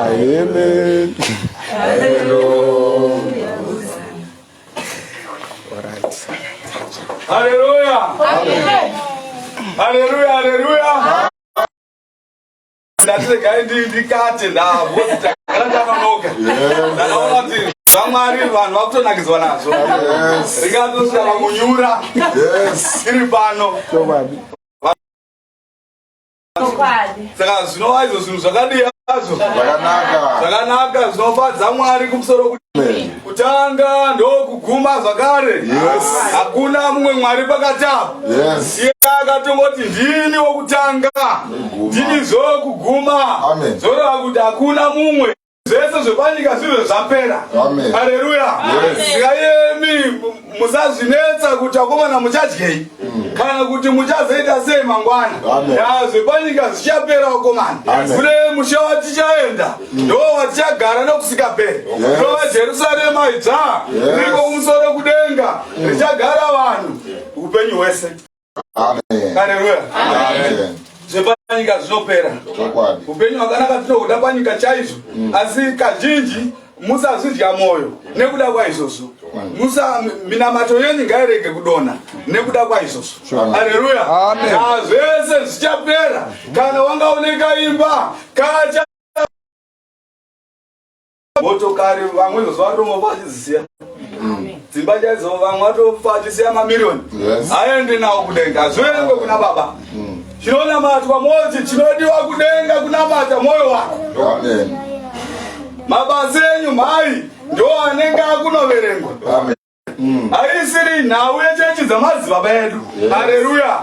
Amen. Hallelujah. Hallelujah. Hallelujah. That's the guy the cat and what the noka. Samari van wakto nakizwanazo. Regardless of Machingura. Yes. Kiribano. Saka zvino aizo zvinhu zvakadii hazvo zvakanaka zvinofadza Mwari kumusoro kutanga ndokuguma zvakare hakuna mumwe Mwari pakati apo iye akatongoti ndini wokutanga ndini zokuguma zoreva kuti hakuna mumwe zvese zvepanyika zvizvo zvapera. Haleluya. Ngayemi musazvinetsa kuti akomana muchadyei kana kuti muchazoita sei mangwana. Zvepanyika zvichapera akomana. Kune musha watichaenda ndo watichagara nokusingaperi. Ndo YeJerusarema Idzva riko kumusoro kudenga richagara vanhu upenyu hwese. Haleluya. Zvepanyika zvinopera. Upenyu hwakanaka tinohuda panyika chaizvo asi kazhinji musazvidya moyo nekuda kwaizvozvo. Minamato yenyu ngairege kudonha nekuda kwaizvozvo. Haleluya. Zvese zvichapera kana wangaoneka imba kacha motokari vamwe zuva romofa vachizisiya dzimba chaidzo vamwe vatofa vachisiya mamirioni aende nawo kudenga hazviverengwe kuna Baba. Chinonamatwa moti chinodiwa kudenga kunamata moyo wako. Mabasa enyu mhai ndo anenge akunoverengwa. Haisiri nhau yechechi dzamadzibaba edu. Haleluya.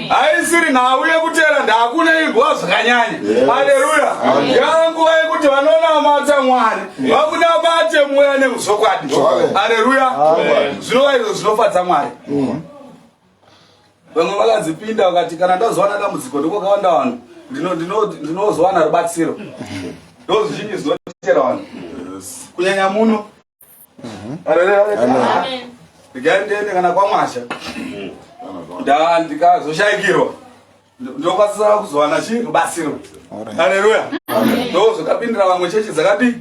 Haisiri nhau yekutera ndakune igwa zvakanyanya. Haleluya. Yanguva yekuti vanonamata Mwari vakunamate mweya nemuzokwadi. Haleluya. Zvinova izvo zvinofadza Mwari. Vamwe vakadzipinda vakati kana ndazowana dambudziko ndokakawanda vanhu ndinozowana rubatsiro. Ndozvizhinji zvinotera vanhu kunyanya muno. Ndikaendende kana kwaMwasha ndikazoshaikirwa ndokwanisa kuzowana rubatsiro. Haleluya. Ndozvakapindira vamwe chechi dzakadii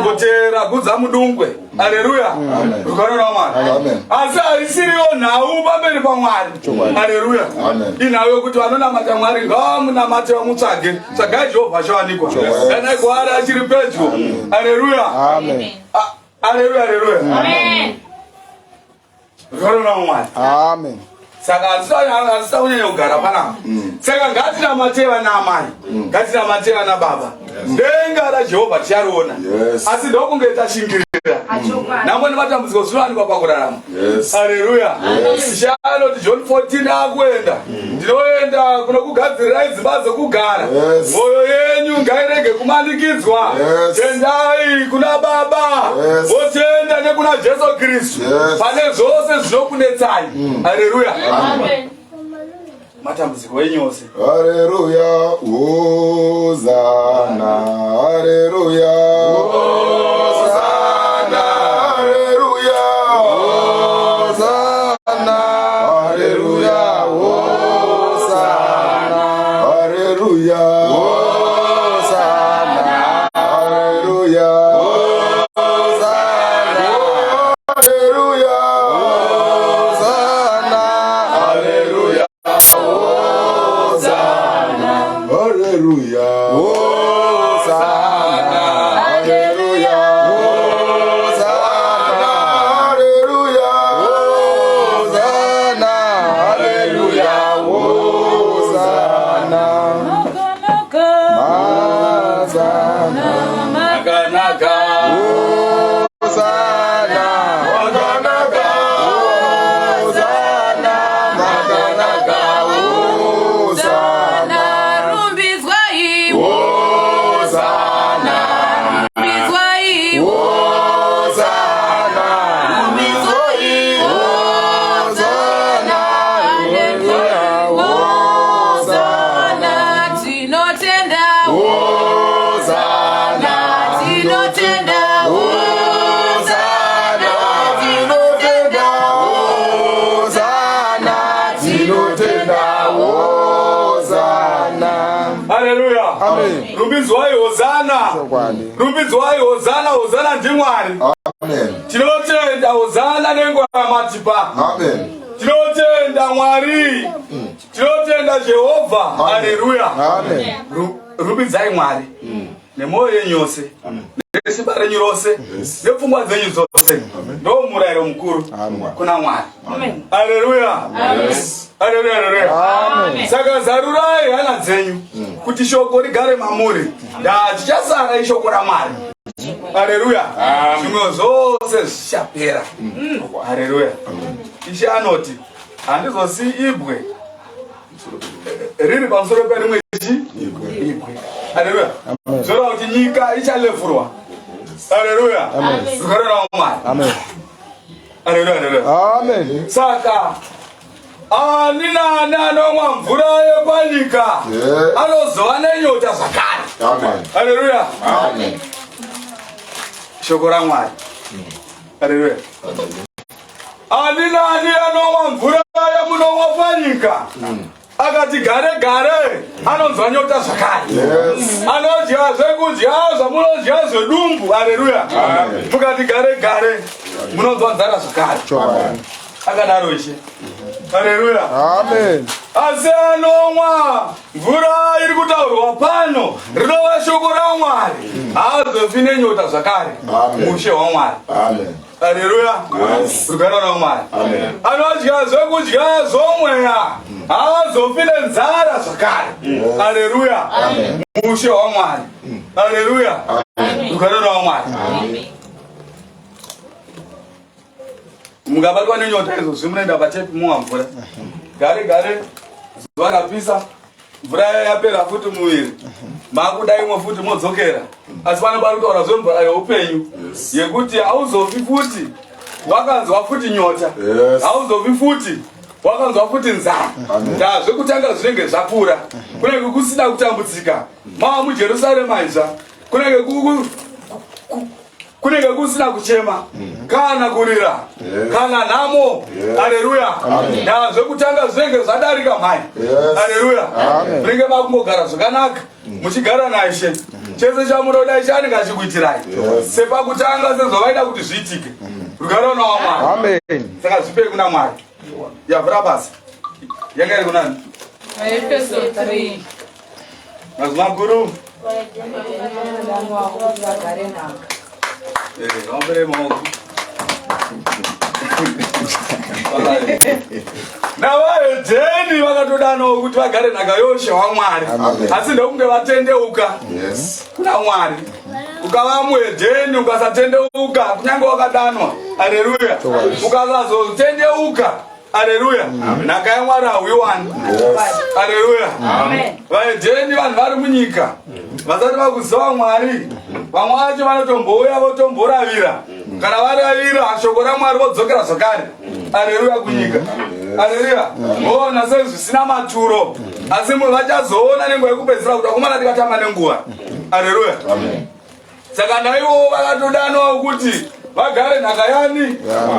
kutera kudza mudungwe. Haleluya. Rukarora Mwari. Asi haisiriyo nhau pamberi paMwari. Haleluya. Inhau yokuti vanonamata Mwari ngavamunamate vamutsvage. Tsvagai Jehovha achawanikwa. Kana igwara achiri pedyo. Haleluya. Haleluya. Haleluya. Rukarora Mwari. Amen. Saka handisa kunyanya kugara panapa. Saka ngatinamate vana amai. Ngatinamate vana baba. Denga raJehovha tichariona. Asi ndokunge tashingirira. Namwe matambudziko zvinowanikwa pakurarama. Haleluya. Shanoti John 14 akuenda. Ndinoenda kunokugadzirirai dzimba dzokugara. Moyo yenyu ngairege kumanikidzwa. Tendai kuna Baba. Motenda nekuna Jesu Kristu. Pane zvose zvinokunetsai. Haleluya. Amen. Matambudziko enyu ose. Haleluya. Hosana. Haleluya. Hosana. Haleluya. Hosana. Haleluya. Hosana. Haleluya. Hosana. Haleluya. Hosana. Haleluya. Rumbidzwai hosana. Rumbidzwai hosana, hosana ndimwari. Tinotenda hosana nengoma matipa. Tinotenda Mwari. Tinotenda Jehovha. Haleluya. Rumbidzai Mwari nemoyo yenyu yose, nesimba renyu rose, nepfungwa dzenyu dzose. Ndo murayiro mukuru kuna Mwari. Haleluya. Haleluya. Saka zarurai hana dzenyu kuti shoko rigare mamuri. Tichasara ishoko raMwari. Haleluya. Zvimwe zvose zvichapera. Haleluya. Ishe anoti handizosi ibwe riri pamusoro perimwe ibwe. Haleluya. Zora kuti nyika ichalefurwa. Haleluya. Zvikorera Mwari. Haleluya. Saka ani nani anomwa mvura yepanyika anozova nenyota zvakare. Haleluya. Shoko raMwari. Haleluya. Ani nani anomwa mvura yamunomwa panyika akati gare gare anonzwa nyota zvakare. Anodya zvekudya zvamunodya zvedumbu. Haleluya. Mukati gare gare munonzwa nzara zvakare. Akadaro Ishe. Haleluya. Asi anomwa mvura iri kutaurwa pano rinova shoko raMwari haazofi nenyota zvakare mushe waMwari. Haleluya. Rugano naMwari. Anodya zvekudya zvomweya haazofi nenzara zvakare. Haleluya. Mushe waMwari. Haleluya. Rugano naMwari. Mungabatwa nenyota izvo munoenda patepi mumwa mvura. Gare gare zuva rapisa mvura yapera futi muviri. Makuda imwe futi modzokera. Asi panoba kutaura zvemvura yeupenyu yekuti hauzofi futi wakanzwa futi nyota. Hauzofi futi wakanzwa futi nzara. Zvekutanga zvinenge zvapfuura. Kunenge kusina kutambudzika. Mava muJerusarema izva. Kunenge kusina kuchema kana kurira kana nhamo. Haleluya. Zvekutanga zvinenge zvadarika mhai. Haleluya. Munenge makungogara zvakanaka muchigara naIshe. Chese chamunoda Ishe anenge achikuitirai sepakutanga sezvavaida kuti zviitike. Rugaro naMwari. Saka zvipei kuna Mwari. YAVHURA basa yanga iri kunani? Efeso 3. Mazmakuru. Navaedheni vakatodanawo kuti vagare nhaka yoshe waMwari, asi ndokunge vatendeuka kuna Mwari. Ukava muedheni ukasatendeuka kunyange wakadanwa. Haleluya. Ukasazotendeuka. Haleluya. Nhaka yaMwari hauiwani. Haleluya. Vaedheni vanhu vari munyika vasati vakuziva Mwari, vamwe vacho vanotombouya votomboravira. Kana varavira shoko raMwari vodzokera zvakare. Haleluya kunyika. Haleluya. Voona sezvisina maturo, asi munhu vachazoona nenguva yekupedzisira kuti akomana tikatama nenguva. Haleluya. Saka naivo vakatodanwa kuti vagare nhaka yani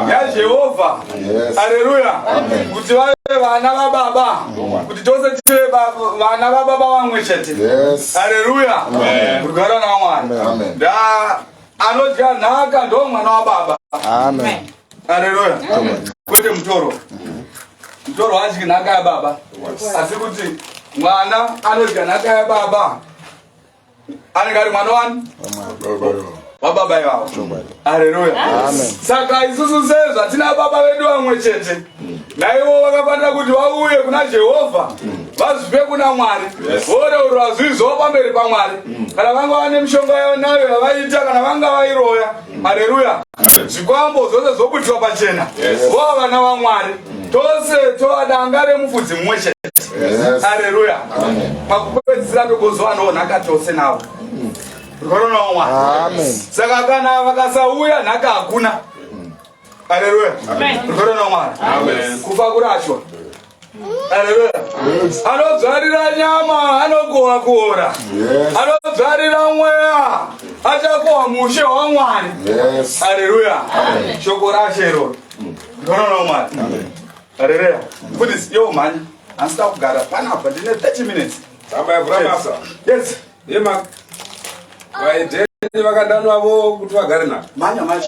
yaJehovha. Haleluya. Kuti vave vana vaBaba, kuti tose tive vana vaBaba vamwe chete. Haleluya. Rugaro naMwari. Anodya nhaka ndo mwana waBaba. Haleluya. Kwete mutoro. Mutoro hadyi nhaka yaBaba, asi kuti mwana anodya nhaka yaBaba. Anenge ari mwana wani? waBaba ivavo. Haleluya. Saka isusu sezvo hatina baba vedu vamwe chete, naivo vakafanira kuti vauye kuna Jehovha vazvipe kuna Mwari, voreurwa zvizvo pamberi paMwari. Kana vanga vane mishonga nayo yavaita, kana vanga vairoya. Haleluya. Zvikwambo zvose zvobudirwa pachena. Vova vana vaMwari. Tose tovadanga remufudzi mumwe chete. Haleluya. Pakupedzisira togozovanawo nhaka tose navo. Amen. Saka kana vakasauya nhaka hakuna. Haleluya. Amen. Kufa kurashwa. Haleluya. Anodzvarira nyama anokohwa kuora. Anodzvarira mweya achakohwa mushe waMwari. Haleluya. Shoko rashero. Haleluya. Kuti yo mani, handisida kugara panapa ndine 30 minutes. Baba YAVHURA BASA. Yes. Yema. Waiteni vakadanwa vo kuti vagare navo. Manya.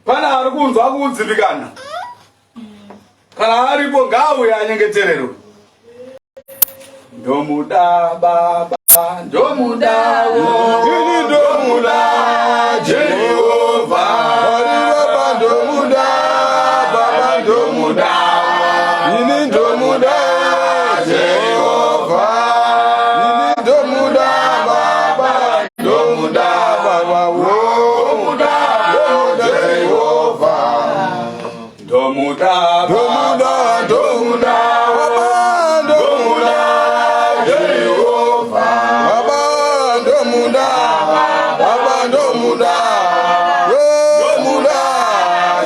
Pana arikunzwa kudzimbikana. Kana aripo ngawe yanyengeterero. Ndomuda baba, ndomuda ini ndomuda Jehova. Baba ndomuda, baba ndomuda. Ini ndomuda Jehova. Ini ndomuda baba, ndomuda baba wo. Domuda, Jehova. Baba, domuda,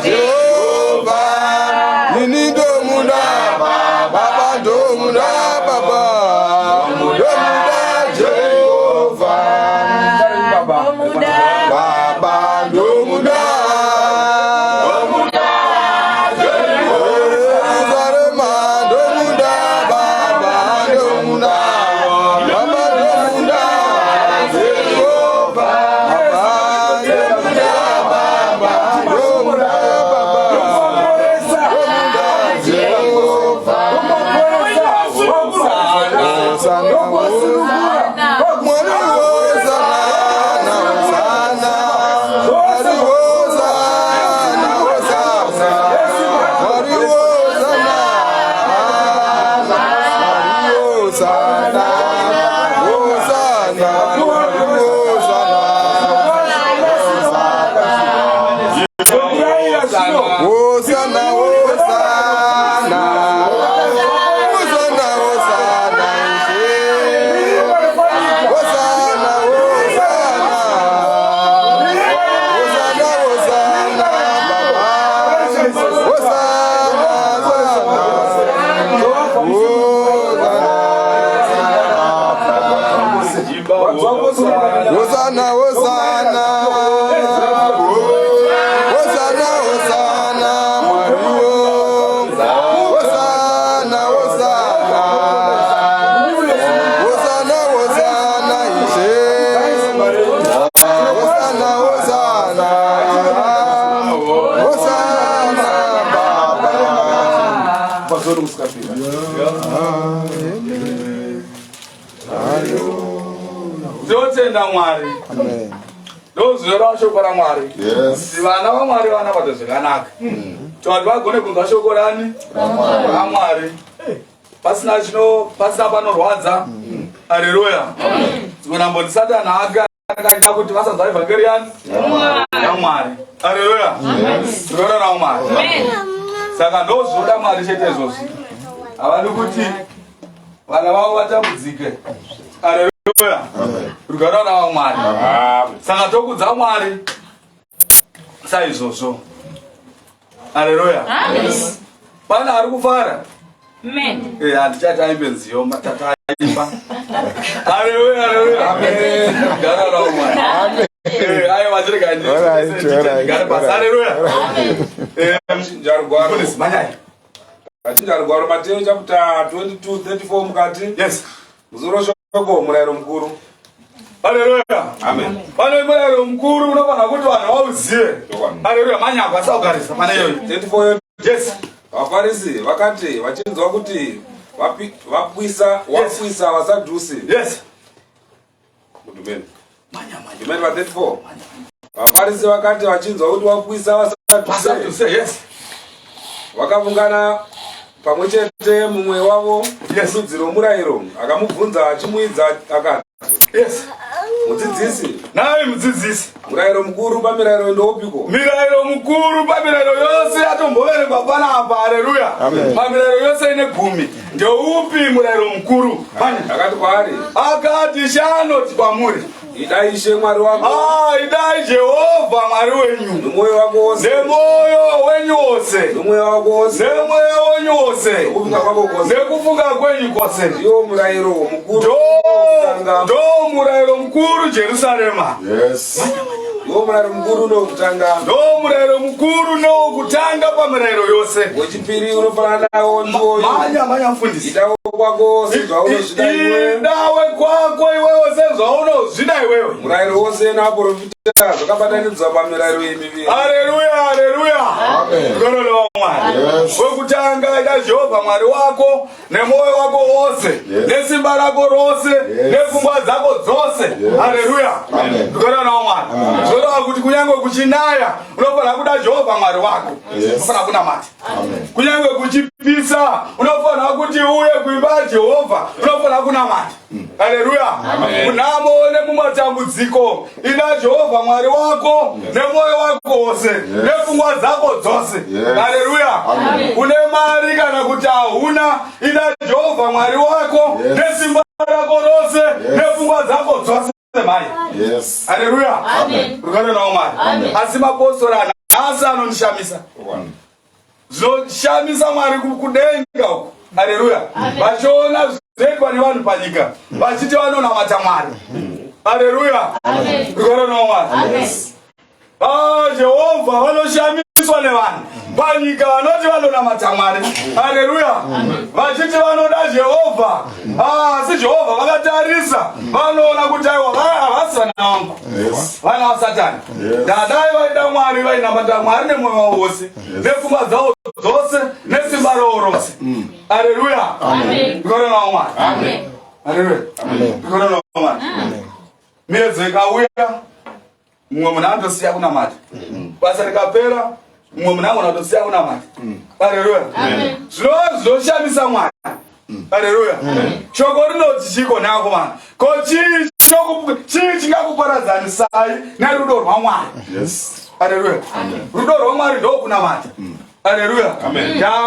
Jehova. Nini domuda, baba, domuda, Jehova. Baba, domuda. Hosanna, Hosanna, Hosanna, Hosanna, Mario. Hosanna, Hosanna, Hosanna, Hosanna, Ishe. Hosanna, Hosanna, Hosanna, Ndotenda Mwari. Amen. Ndozora shoko ra Mwari. Yes. Vana va Mwari vana vato zvakanaka. Kuti vagone kunzwa shoko rani? Ra Mwari. Pasina panorwadza. Haleluya. Tikonambo Satana akaita kuti vasanzwa evhangeri yani? Ya Mwari. Haleluya. Tikona ra Mwari. Amen. Saka ndozoda Mwari chete izvozvi. Havadi kuti vana vavo vatambudzike. Haleluya. Rugaro naVamwari. Saka tokudza Mwari saizvozvo. Haleluya. Pana ari kufara. Amen. Handichati aimbe nziyo tataimba. Haleluya, haleluya. Amen. Rugaro naVamwari. Amen. Aiwa chirega ndiri. Haleluya. Machinjarugwaro. Manyai. Machinjarugwaro Mateo chapter 22:34 mukati. Yes. Muzoro shoko murayiro mukuru. Haleluya. Amen. Pane murayiro mukuru unofanira kuti vanhu vauzive. Haleluya. Manyaka asaugarisa pane iyoyo. 34. Yes. VaFarisi vakati vachinzwa kuti wapwisa vasadhusi. Yes. Mudumeni. Mudumeni va34. VaFarisi vakati vachinzwa kuti wapwisa vasadhusi. Yes. Vakavungana pamwe chete mumwe wavo mududzi romurayiro akamubvunza achimuidza akati, yes, mudzidzisi, naye mudzidzisi, murayiro mukuru pamirayiro ndoupiko? Mirayiro mukuru pamirayiro yose yatomboverengwa panapa. Haleluya. Pamirayiro yose ine 10 ndeupi murayiro mukuru? Akati kwaari, akati chanoti kwamuri, idai Ishe Mwari wako, idai Jehovha Mwari wenyu nomwoyo wako wose, nemoyo wenyu wose, nomwoyo wako wose, nemwoyo wenyu wose, nekufunga kwako kwose, nekufunga kwenyu kwose. ndiwo murayiro mukuru. Ndo murayiro mukuru Jerusarema. Yes. Ndiwo murayiro mukuru nokutanga. Ndo murayiro mukuru nokutanga pamirayiro yose. Wechipiri unofanana nawo ndiwoyu, Manya mfundisi. idawo kwako sezvaunozvida iwe. Idawe kwako iwewe sezvaunozvida iwewe. Murayiro wose naprofita zvakabatanidzwa pamirayiro yemiviri. Haleluya, haleluya. Rugano naVamwari. Wekutanga ida Jehovha Mwari wako nemwoyo wako wose, nesimba rako rose, nepfungwa dzako dzose. Haleluya. Rugano naVamwari. Zvoreva kuti kunyange kuchinaya unofanira kuda Jehovha Mwari wako. Unofanira kunamata. Kunyange kuchipisa unofanira kuti uye kuimba yaJehovha. Unofanira kunamata. Haleluya. Unamo nemumatambudziko ida Jehovha Mwari wako nemwoyo wako wose, nepfungwa dzako dzose. Haleluya. Une mari kana kuti hauna, ida Jehovha Mwari wako nesimba rako rose, nepfungwa dzako dzose. Yes. Haleluya. Rugano naVamwari. Asi mapostori nhasi anondishamisa. Zvinoshamisa Mwari kudenga uko. Haleluya. Vachiona zvinoitwa nevanhu panyika vachiti vanonamata Mwari. Haleluya. Rugano naVamwari. Jehovha vanoshamiswa nevanhu panyika vanoti vanonamata Mwari. Haleluya. Vachiti vanoda Jehovha. Asi Jehovha vakatarisa vanoona kuti aiwa havasana vangu, vana vaSatani. Dadai vaida Mwari vainamata Mwari nemwoyo wavo wose, nepfungwa dzavo dzose, nesimba ravo rose. Haleluya. Rugano naVamwari. Haleluya. Rugano naVamwari. Miedzo ikauya mumwe munhu andosiya kunamata. Basa rikapera mumwe munhu angona kutosiya kunamata. Haleluya. Zvinoshamisa Mwari. Haleluya. Shoko rinoti chiko nako vanhu. Ko chii chingakuparadzanisai nerudo rwaMwari? Haleluya. Rudo rwaMwari ndokunamata. Haleluya.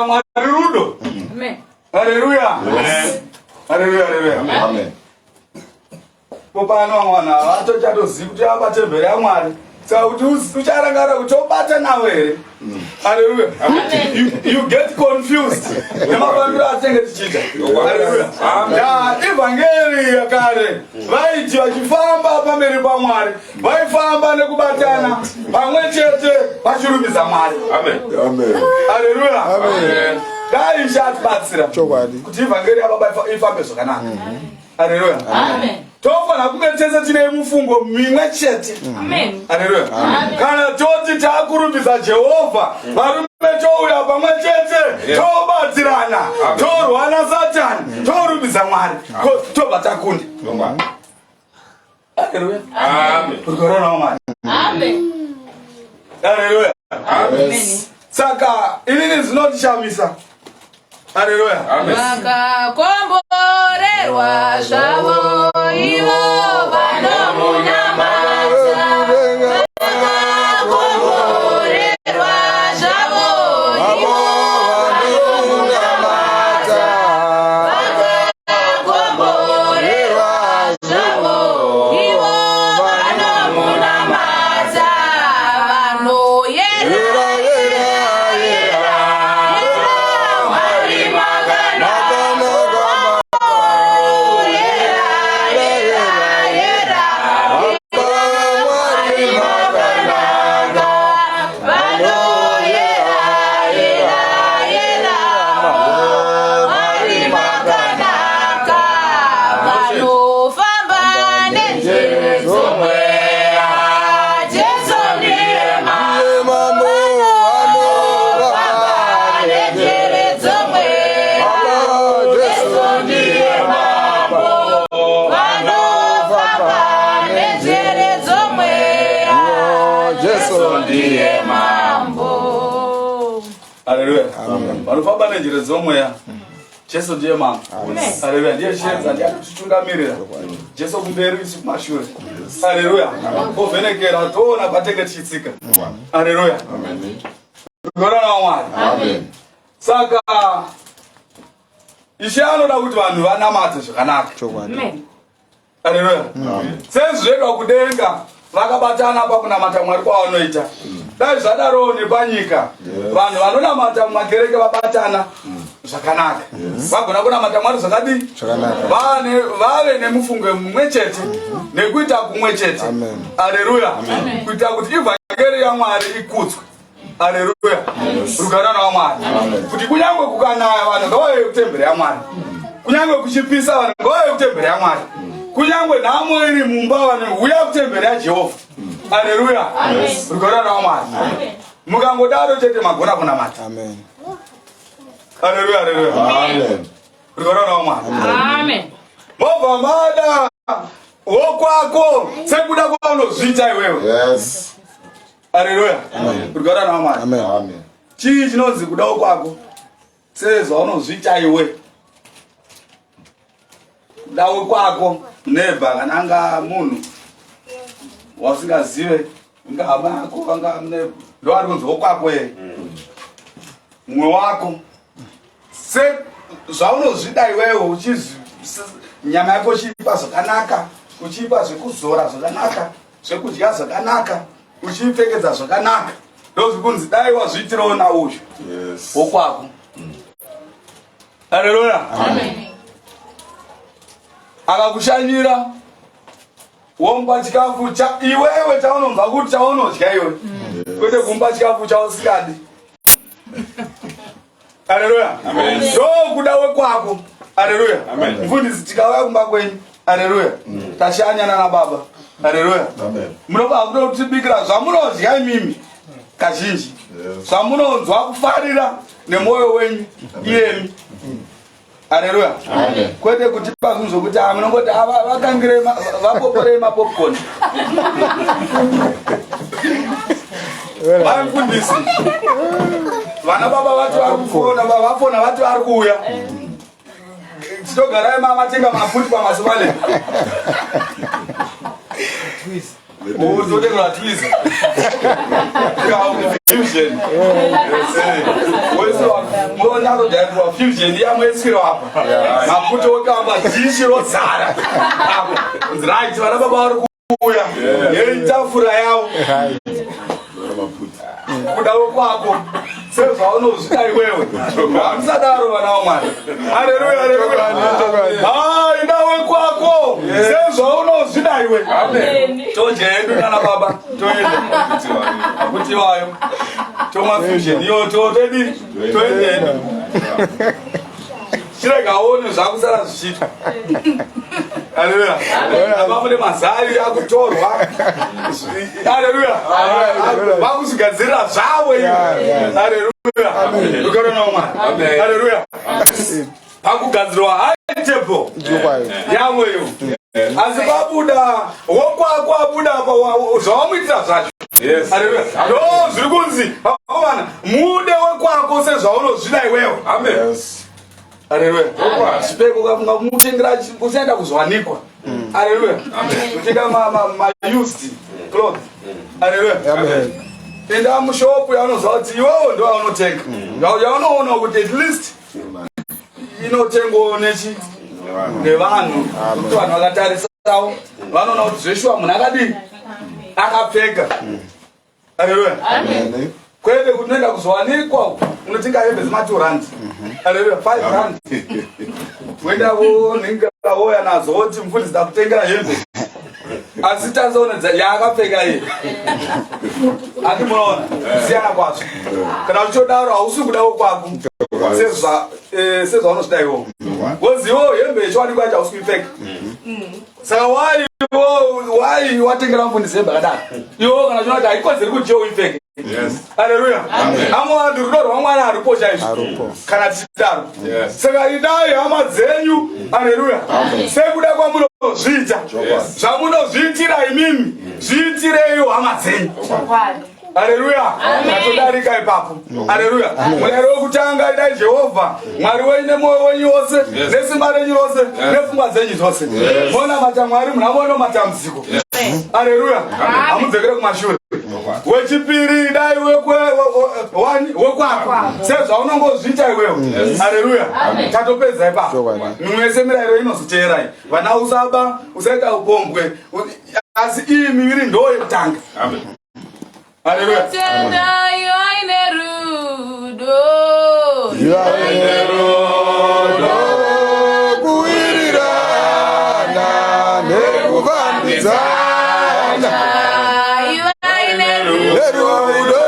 Mwari rudo. Haleluya. Haleluya. Haleluya. Popano vamwana vatochatozivi kuti apa temberi yaMwari. Saka kuti ucharangarira kuti obata nawe here. Haleluya. You get confused nemafambiro atenge tichiita. Haleluya. Evhangeri yakare vaiti vachifamba pamberi paMwari vaifamba nekubatana pamwe chete vachirumbidza Mwari. Haleluya. Dai ichatibatsira kuti evhangeri yababa ifambe zvakanaka. Haleluya. Tofanira kunge tese tine mufungo mimwe chete. Haleluya. Kana toti takurumbidza Jehovha, varume touya pamwe chete, tobatsirana, torwana Satani, torumbidza Mwari, tobva takunda. Haleluya. Rugano naVamwari. Haleluya. Saka inini zvinondishamisa. Haleluya. Vakakomborerwa zvavo ivo vanomunamata. Vakakomborerwa zvavo ivo vanomunamata. Jesu ndiye mambo. Haleluya. Vanofamba nenjira dzomweya. Jesu ndiye mambo. Haleluya. Ndiye chiedza, ndiye anotitungamirira. Jesu kumberi isu kumashure. Haleluya. Ovhenekera toona patenge tichitsika. Haleluya. Gora na Mwari. Amen. Saka Ishe anoda kuti vanhu vanamate zvakanaka. Amen. Haleluya. Sezvedwa kudenga vakabatana pakunamata Mwari kwavanoita. Dai zvadaro nepanyika vanhu vanonamata mumakereke vabatana zvakanaka. Vagona kunamata Mwari zvakadii? Vave nemufungo mumwe chete nekuita kumwe chete. Haleluya. Kuita kuti ivhangeri yaMwari ikudzwe. Haleluya. Rugano naMwari. Kuti kunyange kukanaya vanhu ngavauye kutemberi yaMwari. Kunyange kuchipisa vanhu ngavauye kutemberi yaMwari. Kunyange nhamo iri mumba vanhu uya kutemberi yaJehovha. Haleluya. Rugano naMwari. Mukangodaro chete magona kunamata. Amen. Haleluya. Haleluya. Amen. Rugano naMwari. Amen. Mobva mada wokwako sekuda kwaunozviita iwewe. Yes. Haleluya. Rugano naMwari. Amen. Chii chinonzi kuda kwako sezvaunozviita iwe. Kuda kwako nebva kana anga munhu wasingazive ngahama yako anga ndo ari kunzi wokwako ere mumwe wako se zvaunozvida iwewe uchizi nyama yako chipa zvakanaka uchipa zvekuzora zvakanaka zvekudya zvakanaka uchipfekedza zvakanaka ndozvikunzi dai wazviitirawo nauyu wokwako. Haleluya. Amen. Akakushanyira womba chikafu iwewe chaunobva kuti chaunodya iwe kwete kumba chikafu chausikadi. Haleluya. Ndo kuda wekwako. Haleluya. Mfundisi tikauya kumba kwenyu. Haleluya. Tashanyana nababa. Haleluya. Munobva kuda kutibikira zvamunodya imimi kazhinji. Zvamunonzwa kufarira nemwoyo wenyu iyemi. Haleluya. Kwete kutipa zvinhu zvokuti munongoti vakangire vapopore mapopcorn. Vafundisi vana baba vati vari kufona vafona vati vari kuuya titogarai mamatenga mafuti pamasivale uzotengera twiza fusion muronyarodaiwa fusion yamwetsiro apa mafuti okamba dhishi rodzara apo right vana baba vari kuuya yeitafura yavo kuda kwako sezvaunozvida iwewe hamusadaro vana vaMwari. Haleluya. Haleluya. Ida wekwako sezvaunozvida iwe. Tojedu nana baba toenda akuti wayo tomwa fusion yo totedi toenda chiregaone zvakusara zvichitwa. Haleluya. Vamune mazari akutorwa. Haleluya. Vakuzvigadzirira zvavo iwe. Haleluya. Rugano naMwari. Haleluya. Pakugadzirwa haitepo yamweyo asi pabuda wokwako abuda zvawamuitira zvacho. Haleluya. Ndo zviri kunzi vana mude wekwako sezvaunozvida iwewe. Amen. Haleluya. Chipeko kafunga kumutengera kusaenda kuzwanikwa. Haleluya. Kutenga ma-used clothes. Haleluya. Enda mushopu yaunozwa kuti iwewe ndo aunotenga. Yaunoona kuti at least inotengwa nevanhu kuti vanhu vakatarisawo vanoona kuti zveshuwa munhu akadii akapfeka. Haleluya. Kwete kuti unoenda kuzwanikwa unotenga hembe dzema2 Haleluya. 5 Wenda unenga woya nazo kuti mfundisi akutengera hembe asi tazoona yaakapfeka iye ati munoona siyana kwazvo kana uchodaro hausi kudawo kwako sezvaunozvida iwo ngozi iwo hembe yechowanikwa yacho hausi kuipfeka. Saka wai watengera mfundisi hembe akadaro iwo kana chinoati haikodzeri kuti iwo uipfeke. Haleluya. Amwe vanhu rudo rwaMwari harupo chaizvo kana tichidaro. Saka idai hama dzenyu. Haleluya. Sekuda kwamunozviita zvamunozviitira imimi zviitireiwo hama dzenyu. Haleluya. Ngatodarika ipapo. Haleluya. Murayiro wokutanga idai Jehovha Mwari wenyu nemwoyo wenyu wose nesimba renyu rose nepfungwa dzenyu dzose. Mona mata Mwari munamona matambudziko. Haleluya. Amudzekere kumashure. Wechipiri dai wekwako sezvaunongozviita iwewe. Haleluya. Tatopedza ipapo. Mwese mirayiro inozoteerai. Vana usaba usaita upombwe. Asi iyi miviri ndo yekutanga. Amen. Haleluya. Tenda yoine rudo. Yoine rudo. Kuwirirana nekuvambidzana. Yoine rudo. Nerudo.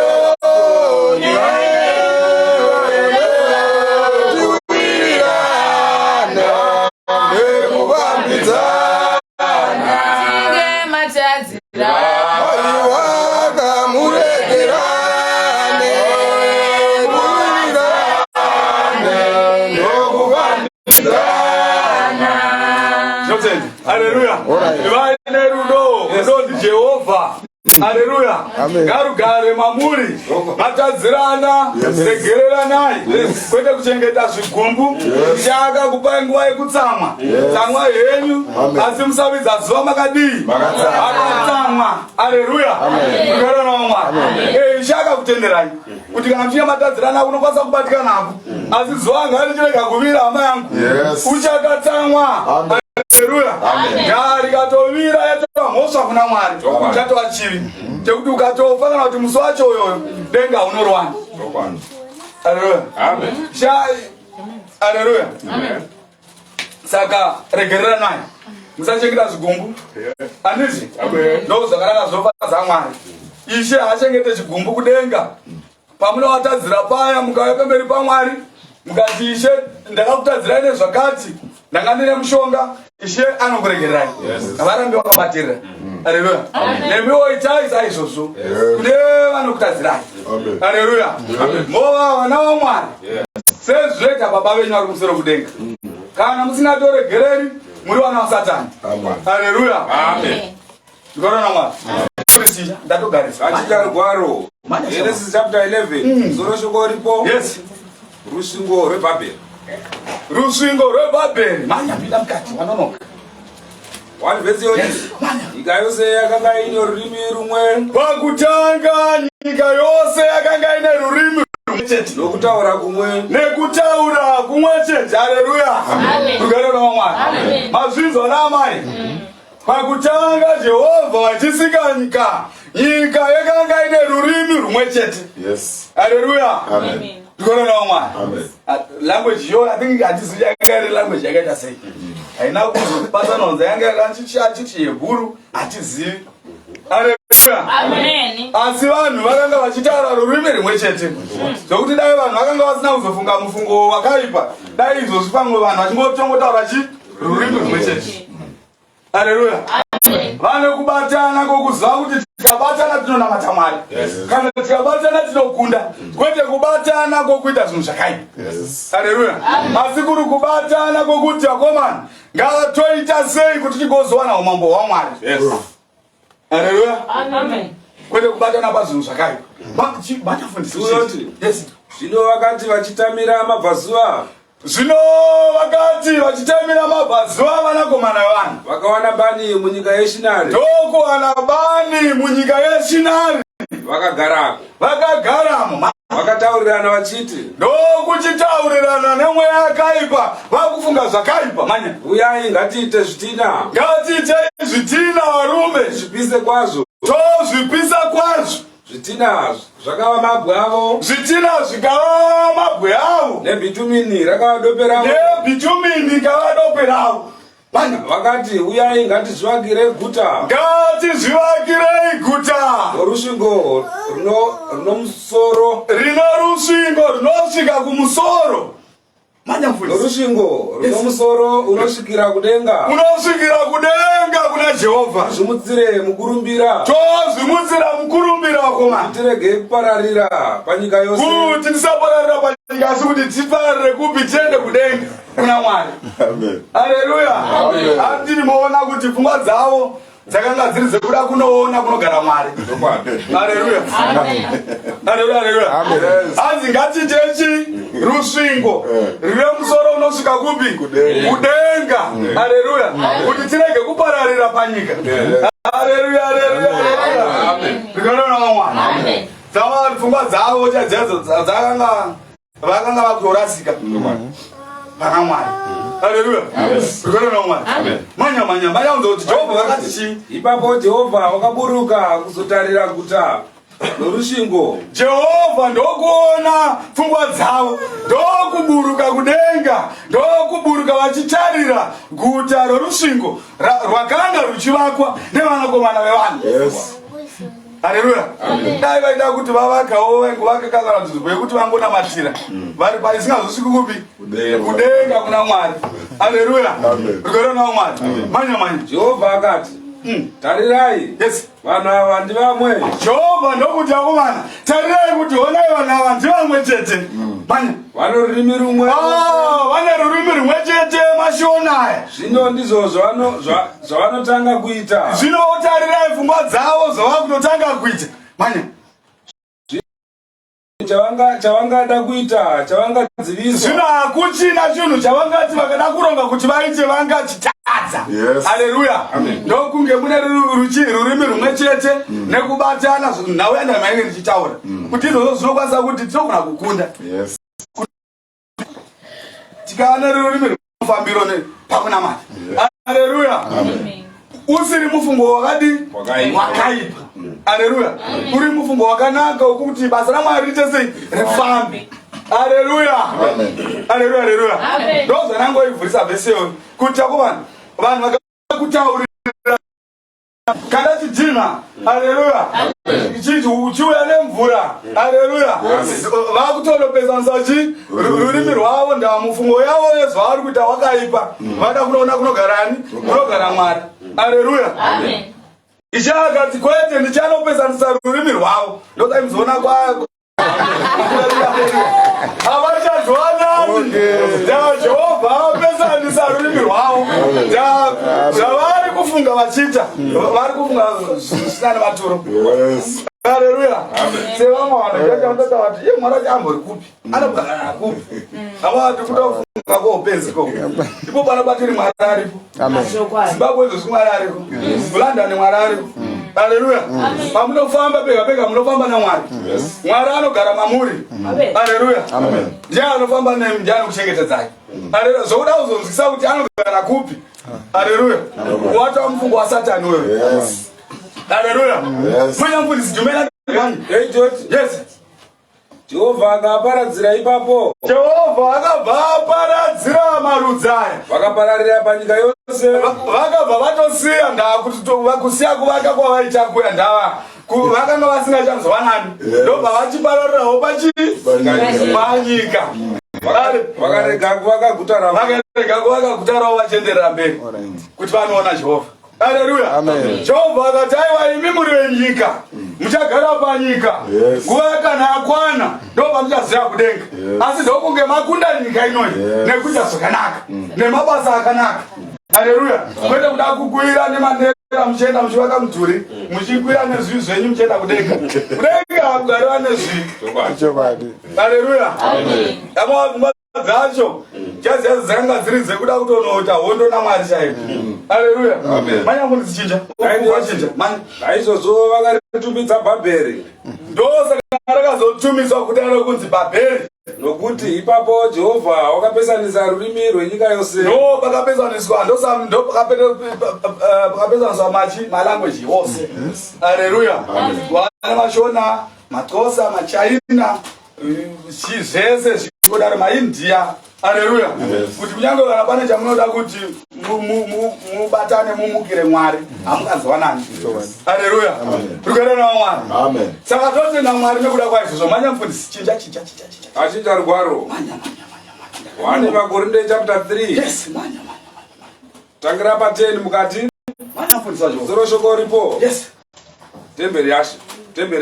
Kuwirirana nekuvambidzana. Tige matadzira. Haleluya. Vaine rudo. Rudo ndi Jehovha. Haleluya. Garugare mamuri. Matadzirana. Regereranai. Kwete kuchengeta zvigumbu. Shaka kupa nguva yekutsamwa. Tsamwa yenyu. Asi musavidza zuva makadii. Makatsamwa. Haleluya. Kugarana wamwari. Shaka kutenderai. Kuti kana mchiya matadzirana unokwanisa kubatika napo. Asi zuva ngarichirega kuvira hama yangu. Uchakatsamwa. Haleluya. Ngari katovira yatova mhosva kuna Mwari. Chatova chivi. Chekuti ukatofa kana kuti musi wacho uyoyo denga unorwana. Haleluya. Amen. Haleluya. Amen. Saka regerera naye. Musachengeta zvigumbu. Andizvi? Ndo zvakaranga zvinofadza Mwari. Ishe haachengete chigumbu kudenga. Pamunowatadzira paya mukauya pamberi paMwari mukati Ishe ndakakutadzirai nezvakati. Ndanga ndine mushonga. Ishe anokuregererai. Avarambe wakabatirira. Haleluya. Nemiwo itai saizvozvo. Kune vanokutadzirai. Haleluya. Mova vana vaMwari. Sezveka baba venyu vari kumusoro kudenga. Kana musina toregereri muri vana vaSatani. Haleluya. Amen. Ndikorona Mwari. Ndatogarisa. Achita rugwaro. Genesis chapter 11. Zoro shoko ripo. Yes. Rusvingo rweBhabheri. Rusvingo rweBhabheri. Manya pinda mukati wanonoka. 1 verse yoti. Nyika yose yakanga ine rurimi rumwe. Pakutanga nyika yose yakanga ine rurimi rumwe chete. Nokutaura kumwe. Nekutaura kumwe chete. Haleluya. Rugare rwaMwari. Mazvinzwa naamai. Pakutanga Jehovha vachisika nyika. Nyika yakanga ine rurimi rumwe chete. Yes. Haleluya. Amen. Rugare rwaMwari. Amen. Language yo, I think hatizivi yanga language yakaita sei. Haina kuzopasa nonza yanga yakanchichi yeBhuru hatizivi. Haleluya. Amen. Asi vanhu vakanga vachitaura rurimi rumwe chete. Zvokuti dai vanhu vakanga vasina kuzofunga mufungo wakaipa. Dai izvozvi pamwe vanhu vachingotongotaura rurimi rumwe chete. Haleluya. Vane kubatana kokuziva kuti tikabatana tinonamata Mwari. Kana tikabatana tinokunda. Kwete kubatana kokuita zvinhu zvakaipa. Haleluya. Asi kuri kubatana kokuti vakomana ngavatoita sei kuti tigozowana umambo hwaMwari. Haleluya. Amen. Kwete kubatana pazvinhu zvakaipa. Vatafundisa. Yes. Zvino vakati vachitamira mabvazuva. Zvino vakati vachitamira mabvazuva vanakomana vevanhu. Vakawana bani munyika yeShinari. Ndokuwana bani munyika yeShinari. Vakagarako. Vakagaramo. Vakataurirana vachiti. Ndokuchitaurirana nemweya yakaipa. Vakufunga zvakaipa manya. Uyai ngatiite zvitina. Ngatiite zvitina varume. Zvipise kwazvo. Tozvipisa kwazvo. Zvitina zvakava mabwe avo. Zvitina zvikava mabwe avo. Nebhitumini rakava dope ravo. Nebhitumini ikava dope ravo. Vakati uyai ngatizvivakirei guta. Ngatizvivakirei guta. Rusvingo runomusoro. Rino rusvingo runosvika kumusoro. Norusvingo runomusoro unosvikira kudenga. Unosvikira kudenga kuna Jehovha. Zvimutsire mukurumbira. Tozvimutsira mukurumbira vakomana. Tirege kupararira panyika yose. Kuti tisapararira panyika asi kuti tipararire kupi tiende kudenga kuna Mwari. Amen. Haleluya. Hatiri moona kuti pfungwa dzavo dzakanga dziri dzekuda kunoona kunogara Mwari. Haleluya. Haleluya, haleluya. Hanzi ngatitechi rusvingo rwune musoro unosvika kupi? Kudenga. Haleluya. Kuti tirege kupararira panyika. Haleluya, haleluya, haleluya. Rikanoona Mwari. Amen. Dzava pfungwa dzavo chadzedzo dzakanga vakanga vakurasika pana Mwari. Haleluya. Rikanoona Mwari. Manya unzoti Jehovha vakati chi? Ipapo Jehovha wakaburuka kuzotarira guta norusvingo. Jehovha ndokuona pfungwa dzavo, ndokuburuka kudenga, ndokuburuka vachitarira guta rorusvingo rwakanga ruchivakwa nevanakomana vevanhu. Haleluya. Dai vaida kuti vavakawo vakakagara nzvimbo yekuti vangonamatira vari paisingazosviki kupi? Kudenga kuna Mwari. Haleluya. Rikoroona Mwari. Manya. Jehovha akati, tarirai, vanhu ava ndivamwe. Jehovha ndokuti akomana, tarirai kuti honai vanhu ava ndivamwe chete. Manya. Vane rurimi rumwe. Vane rurimi rumwe chete mashionaya. Zvino ndizvo zvavanotanga kuita. Zvino tarirai pfungwa dzavo zvavakutotanga kuita. Manya. Chavangada kuita, chavangadzivisa. Zvino hakuchina chinhu chavangati vakada kuronga kuti vaite vangachitadza. Haleluya. Ndokunge mune rurimi rumwe chete nekubatana nhau yandamainge ndichitaura. Kuti izvozvo zvinokwanisa kuti tinogona kukunda. Tikava nerurimi rwemufambiro pakunamata. Haleluya. Usiri mufungo wakadi wakaipa. Haleluya. Uri mufungo wakanaka wokuti basa raMwari riite sei? Rifambe. Haleluya. Haleluya, haleluya. Ndozvanangoivhurisa vhesi iyoyo kuti vanhu vakakutaurira kana chidhina. Haleluya. Chiti uchiuya nemvura. Haleluya. Vakutolopezanisa chi rurimi rwavo ndamufungo yavo yezvavari kuita wakaipa. Vada kunoona kunogarani? Kunogara Mwari. Haleluya. Ichakati kwete ndichanopezanisa rurimi rwavo. Ndokaimzoona kwako. Havachazwanani. Jehovha apezanisa rurimi rwavo. Zvavari kufunga vachita. Vari kufunga zvisina nematuro. Haleluya. Sevamwe vanhu vachatoita vati Mwari wacho ambori kupi? Anogara kupi? Havati kutofunga koupenziko. Ndipo panobatiri Mwari aripo. Zimbabwe izvo Mwari ariko. London Mwari ariko. Haleluya. Pamunofamba pega munofamba naMwari. Mwari anogara mamuri. Haleluya. Ndiye anofamba nemi, ndiye anokuchengetedzai. Haleluya. Zvokuda kuzonzwisa kuti anogara kupi? Haleluya. Wata mufungo wa Satani wewe. Haleluya. Mwenye mfundisi Jumela. Yes. Jehovha akaparadzira ipapo. Jehovha akaparadzira marudzi aya. Vakapararira panyika yose. Vakabva vatosiya ndaa kuti vakusiya kuvaka kwavaita kuya ndava. Vakanga vasingachanzwanani. Ndobva vachipararirawo panyika. Vakarega kuvaka guta ravo. Vakarega kuvaka guta ravo vachienderera mberi. Kuti vanoona Jehovha. Haleluya. Jehovha akati aiwa imi muri venyika, muchagara panyika. Nguva kana yakwana ndobva muchaziva kudenga. Asi ndokunge makunda nyika inoyi nekuita zvakanaka nemabasa akanaka. Haleluya. Kwete kuda kukwira nemanera muchienda muchivaka mudhuri, muchikwira nezvivi zvenyu muchienda kudenga. Kudenga hakugariwa nezvivi. Haleluya. Pfungwa dzacho chaziya dzakanga dziri dzekuda kutonoita hondo naMwari chaipo. Haleluya. Manya kundzichinja. Naizvozvo vakaritumidza Bhabheri. Ndosaka rakazotumidzwa kuti anokunzi Bhabheri. Nokuti ipapo Jehovha wakapesanisa rurimi rwenyika yose. Ndo pakapesaniswa pakapesaniswa malanguage yose. Haleluya. Vana vashona, maXhosa, maChina, zvese zvichodaro maIndia. Haleluya. Kuti kunyange kana pane chamunoda kuti mubatane mumukire Mwari, hamungazwanani. Haleluya. Rugare naMwari. Amen. Saka totenda Mwari nekuda kwaizvozvo. Manya mufundisi chinja. Achinja rugwaro. Manya. 1 Makorinto chapter 3. Yes, manya. Tangira pa 10 mukati. Manya mufundisi wacho. Zero shoko ripo. Yes. Temberi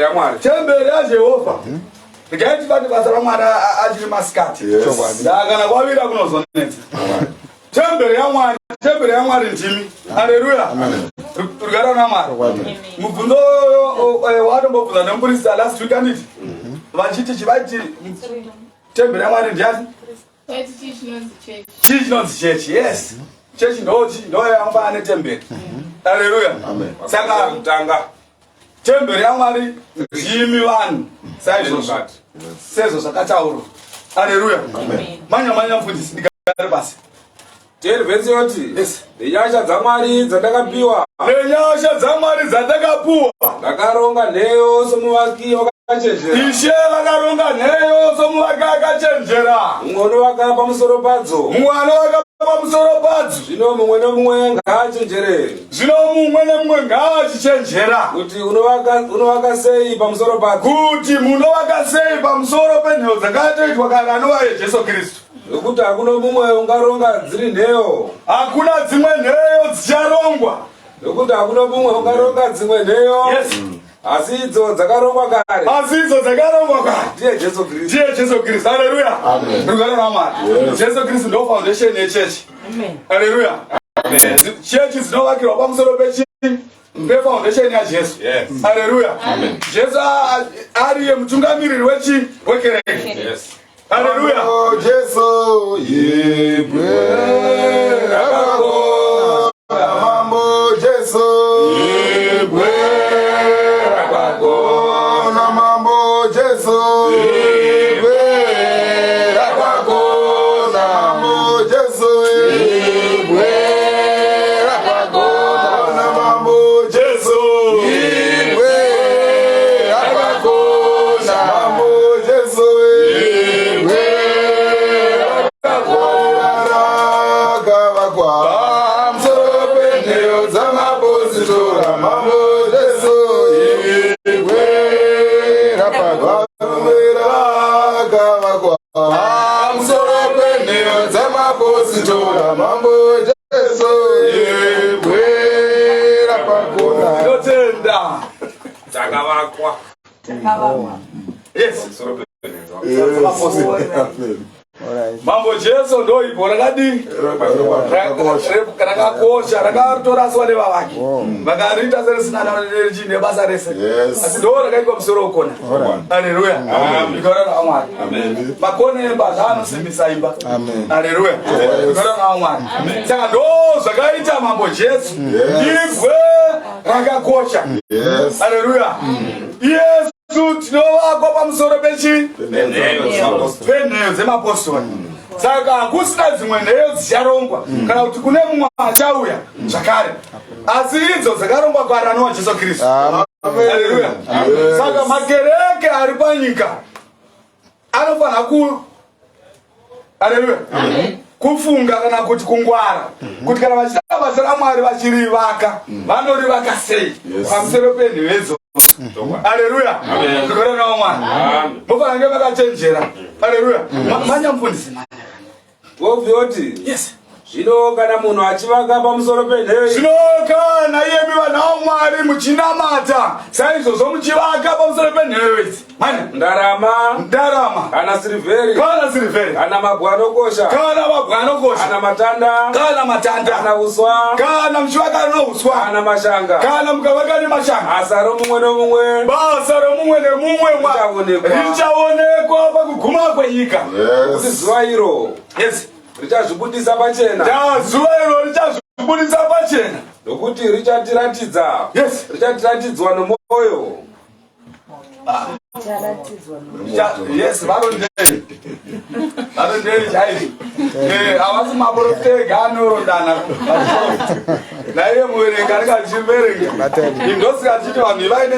yaMwari. Temberi yaJehovha. Ndikaiti bati basa raMwari achiri masikati. Kana kwavira kunozonetsa. tembere ya Mwari ndimi. Haleluya. Turigara na Mwari. Mubvundo watombobuza nemuprista last week anditi. Vachiti chivati tembere ya Mwari ndiani? Church not church. Yes. Church ndo yamba ane tembere. Haleluya. Saka mtanga. Tembere ya Mwari ndimi vanhu. Sezo sakatauro. Haleluya. Manya mfundisi ndikare basi. Verse yoti. Yes. Nenyasha dzamwari dzandakapiwa. Nenyasha dzamwari dzandakapuwa. Ndakaronga nheyo somuvaki wakachenjera. Ishe vakaronga nheyo somuvaki akachenjera. Mumwe waka pamusoro padzo. Mwana waka pamusoro padzo. Zvino mumwe nomumwe ngaachenjere. Zvino mumwe nomumwe ngaachichenjera. Kuti unovaka sei pamusoro padzo. Kuti munovaka sei pamusoro penheyo dzakatoitwa kana anova Jesu Kristu. Nokuti hakuna mumwe ungaronga dziri nheyo. Hakuna dzimwe nheyo dzicharongwa. Nokuti hakuna mumwe ungaronga dzimwe nheyo. Yes. Asi idzo dzakarongwa kare. Ndiye Jesu Kristu. Haleluya. Amen. Rugano na Mwari. Jesu Kristu ndo foundation ye church. Amen. Haleluya. Amen. Church dzinovakirwa pamusoro pe foundation ya Jesu. Yes. Haleluya. Amen. Jesu ariye mutungamiriri wekereke. Yes. Haleluya. Jesu yebwera kwako. Mambo Jesu yebwera kwako. Na mambo Jesu yebwera kwako. Na mambo Jesu yebwera kwako. Na mambo Jesu yebwera kwako. Na mambo Jesu Mambo Jesu ndo ipo rakadi rakakosha rakatoraswa nevavaki vakarita serisina chine basa rese asi ndo rakaitwa musoro ukona. Haleluya. Ikora na Mwari. Makone emba anosimbisa imba. Haleluya. Ikora na Mwari. Saka ndo zvakaita Mambo Jesu ibwe rakakosha. Haleluya. Yes. Tinovakwa pamusoro penheyo dzemapostori. Saka hakusina dzimwe nheyo dzicharongwa kana kuti kune mumwe achauya zvakare, asi idzo dzakarongwa kwaranowa Jesu Kristu. Haleluya. Saka makereke ari panyika anofanira haleluya kufunga kana kuti kungwara kuti kana vachita basa raMwari vachirivaka vanorivaka sei pamusoro penheyo idzo. Haleluya. Tukore na Mwari. Mufanange vakachenjera. Haleluya. Manya mfundisi manya. Wovyoti. Yes. Zvino kana munhu achivaka pamusoro penheyo. Zvino kana iyemi vanhu vaMwari muchinamata saizvozvo muchivaka pamusoro penheyo idzi. Manya. Ndarama. Kana silivheri. Kana mabwe anokosha. Kana matanda. Kana uswa. Kana muchivaka nouswa. Kana mashanga. Kana mukavaka nemashanga. Basa romumwe nomumwe richaonekwa pakuguma kwenyika. Kuti zuva iro. Yes. Richazvibudisa pachena. Zuva iro richazvibudisa pachena. Nokuti richatiratidza. Yes. Richatiratidzwa nomwoyo. Yes, varondei chaizvo. Havasi maprofita anorondana. Naiye muverenga ndikachiverenga. Indosika chiti vanhu vaine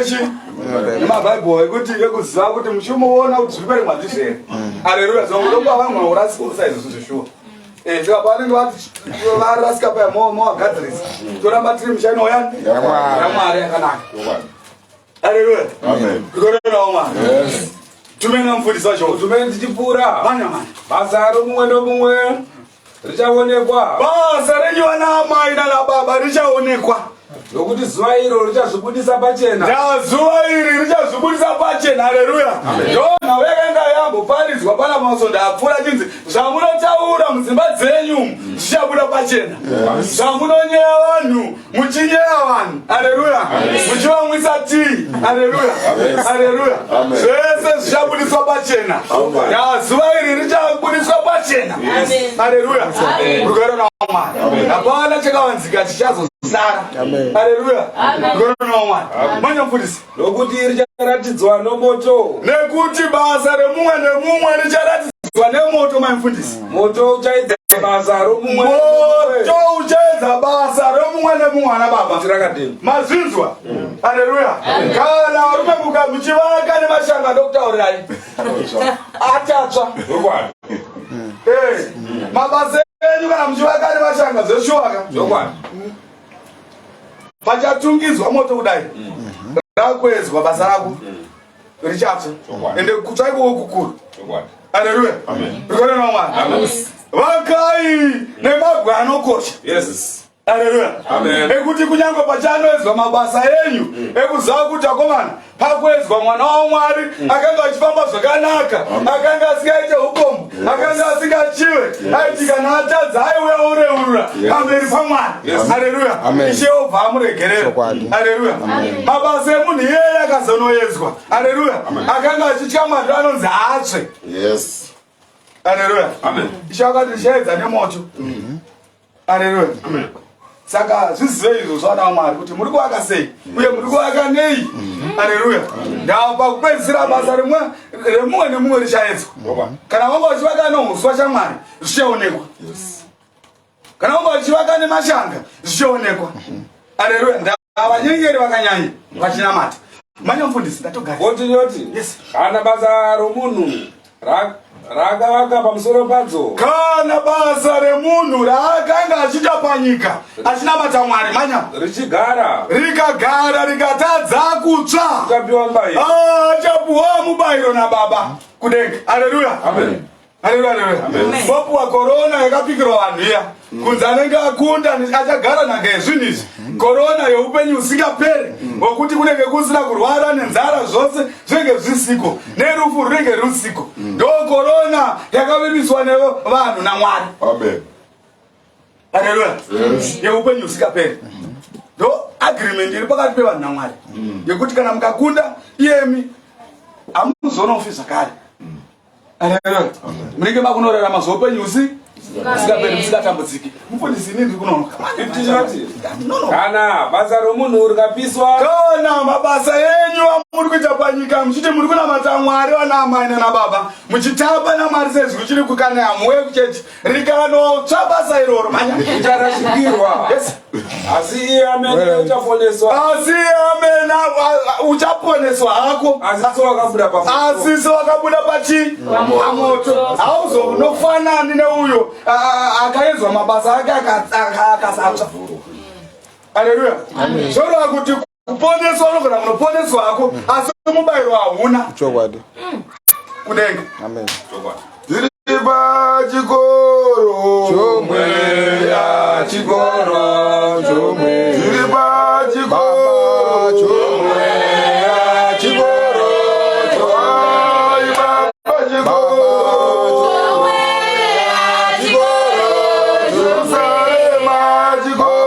nemabhaibheri ekuti ekuziva kuti muchimuona kuti zviverengwa ndizvere. Haleluya. Zvongorongwa vamwe urasikusa izvo zveshuwa. Saka pavanenge varasika paya mowagadhirisa toramba tiri mushani wayani yaMwari yakanaka. Haleluya. Amen. Tukore Mwari. Yes. Tumena mfundisi wacho. Tumena tichipura. Manya. Basa romumwe nomumwe richaonekwa. Basa renyu vana mai nana baba richaonekwa. Nokuti zuva iro richazvibudisa pachena. Zuva iri richazvibudisa pachena. Haleluya. Ndona wekanga yamboparidzwa pana masonda apfuura chinzi zvamunotaura mudzimba dzenyu zvichabuda pachena. Zvamunonyeya vanhu muchinyeya vanhu. Haleluya. Muchivamwisa tii. Haleluya. Haleluya. Zvese zvichabudiswa pachena. Zuva iri richabudiswa pachena. Haleluya. Rugwaro naMwari. Hapana chakavanzika chichazozara. Haleluya. Rugwaro naMwari. Manya mufundisi. Nokuti richaratidzwa nomoto. Nekuti basa remumwe nemumwe richaratidzwa nemoto. Manya mufundisi. Moto uchaedza basa romumwe. Moto uchaedza basa romumwe nemumwe. Ana baba. Tirakadini. Mazvinzwa. Haleluya. Kana varume muchivaka nemashanga ndokutaurirai. Atatsva. Mabasa enyu kana muchivaka nemashanga zveshuwaka. Pachatungidzwa moto kudai. Rakwezwa basa rako. Richatsva. Ende kutsvaikowo kukuru. Haleluya. Rugwaro naMwari. Vakai nemagwe anokosha. Yes. Haleluya. Ekuti kunyange pachanoedzwa mabasa enyu ekuziva kuti akomana pakuedzwa mwana waMwari akanga achifamba zvakanaka, akanga asingaite ukombo, akanga asingachiwe, aiti kana atadza aiuya oreurura pamberi paMwari. Haleluya. Ishe obva amuregerera. Haleluya. Mabasa emunhu iyeye akazonoedzwa. Haleluya. Akanga achitya Mwari anonzi atsve. Yes. Haleluya. Ishe akati ndichaedza nemoto. Haleluya. Saka zvizive izvo zvana waMwari kuti muri kuvaka sei uye muri kuvaka nei. Haleluya. Ndapa kupedzisira basa remumwe nemumwe richaedzwa. Kana vanga vachivaka neuswa chaMwari zvichaonekwa. Kana vanga vachivaka nemashanga zvichaonekwa. Haleluya. Ndavanyengeri vakanyanya vachinamata. Manya mufundisi ndatogara. Continuity. Yes. Kana basa romunhu rakavaka pamusoro padzo. Kana basa remunhu raakanga achita panyika achinamata Mwari manya richigara rikagara rikatadza kutsva ukapiwa mubayiro. Achapuwa mubayiro naBaba kudenga. Haleluya. Haleluya. Bopuwa korona yakapikirwa vanhu iya kunzi anenge akunda achagara nhaka yezvinhu izvi. Korona yeupenyu usingaperi wokuti kunenge kusina kurwara nenzara zvose zvinenge zvisiko nerufu runenge rusiko. Ndo korona yakavimbiswa nevanhu naMwari. Amen. Haleluya. Yeupenyu usingaperi. Ndo agreement iri pakati pevanhu naMwari yekuti kana mukakunda iyemi hamuzonofi zvakare. Haleluya. Munenge makunorarama zvoupenyu usingaperi musingatambudziki. Mufundisi inini ndiri kunonoka. Kana basa romunhu rikapiswa. Kana mabasa enyu amuri kuita panyika muchiti muri kunamata Mwari vanaamai naBaba muchitamba naMwari sezvo uchiri kukana hamuwe kuchechi rikanotsva basa iroro manya Richarashikirwa. Yes. Asi iye amene uchaponeswa. Asi amene uchaponeswa hako. Asi wakabuda pachi pamoto. Hauzonofanani neuyo akaedzwa mabasa ake akasatsva. Haleluya. Zvoro kuti kuponeswa unogona kunoponeswa hako asi mubayiro hauna. Chokwadi. Kudenga. Amen. Tiri pachikoro Chomweya chikoro chomwe. Tiri pachikoro Chomweya chikoro chomwe. Pachikoro YeJerusarema chikoro.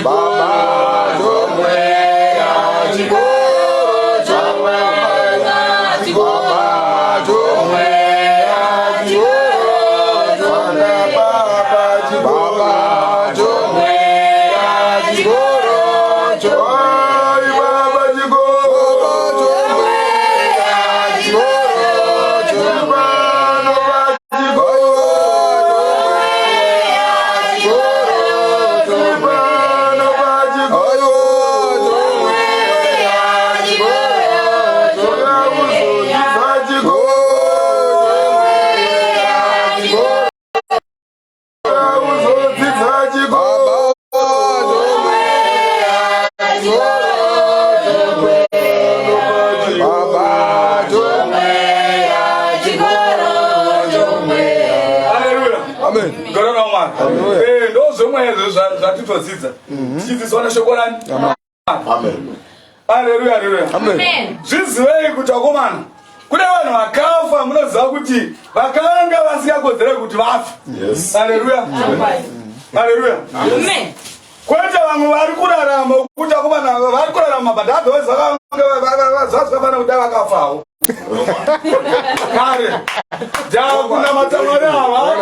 Baba chomweya Ndozvomwe zvatitodzidza. Tichidzidziswa neshoko rani? Amen. Haleluya, haleluya. Amen. Zvizivei kuti vakomana, kune vanhu vakafa munoziva kuti vakanga vasingakodzere kuti vafe. Yes. Haleluya. Haleluya. Amen. Kwete vamwe vari kurarama kuti vakomana vari kurarama but otherwise zvazvakafana kuti vakafawo. Kare ndakuna matamare ava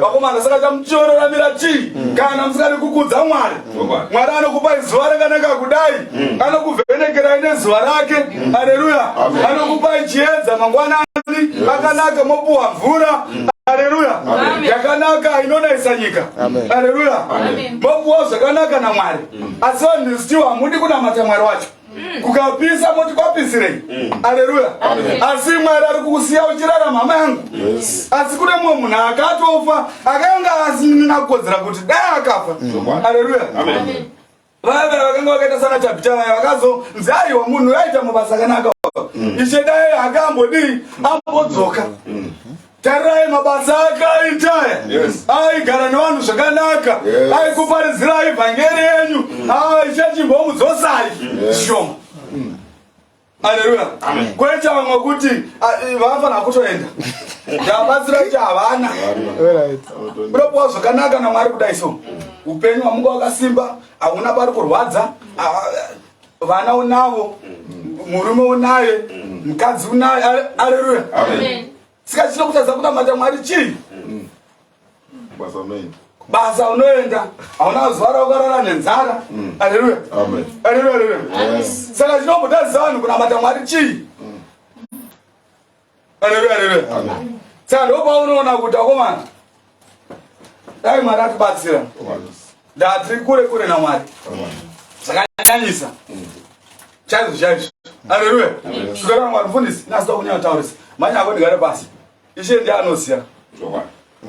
vakomana saka chamuchionoramira chii kana musingadi kukudza Mwari. Mwari anokupai zuva rakanaka kudai, anokuvhenekerai nezuva rake. Haleluya. Anokupai chiedza mangwanani akanaka, mopuwa mvura. Haleluya. Yakanaka inonaisa nyika. Haleluya. Mopuwa zvakanaka naMwari. Asi vanhu still hamudi kunamata Mwari wacho. Kukapisa moti kwapisirei. Haleluya. Asi Mwari ari kukusiya uchirarama hama yangu. Asi kune mumwe munhu akatofa akanga asina kukodzera kuti dai akafa. Haleluya. Vave vakanga vakaita sana Tabita vaya vakazonzi aiwa munhu aita mabasa akanaka. Ishe dai akambodii ambodzoka. Tarirai mabasa akaita. Aigara nevanhu zvakanaka. Aikuparidzirai vhangeri yenyu. Ichachimbomudzosai shoma. Haleluya. Kwete vamwe kuti vafana kutoenda. Ndabatsira kuti havana. Unopuwa zvakanaka naMwari kudai so. Upenyu hwamunga wakasimba, hauna pari kurwadza, vana unavo, murume unaye, mukadzi unaye. Haleluya. Sika chino kutadza kunamata Mwari chii? Basa unoenda, hauna zuva raukarara nenzara. Haleluya. Haleluya, haleluya. Saka chinombotadzisa vanhu kunamata Mwari chii? Haleluya, haleluya. Saka ndopaunoona kuti vakomana, dai Mwari atibatsira, ndatiri kure kure naMwari zvakanyanyisa chaizvo chaizvo. Haleluya. Svikara Mwari mufundisi nasida kunyataurisa manya ako ndigare pasi Ishe ndiye anoziya.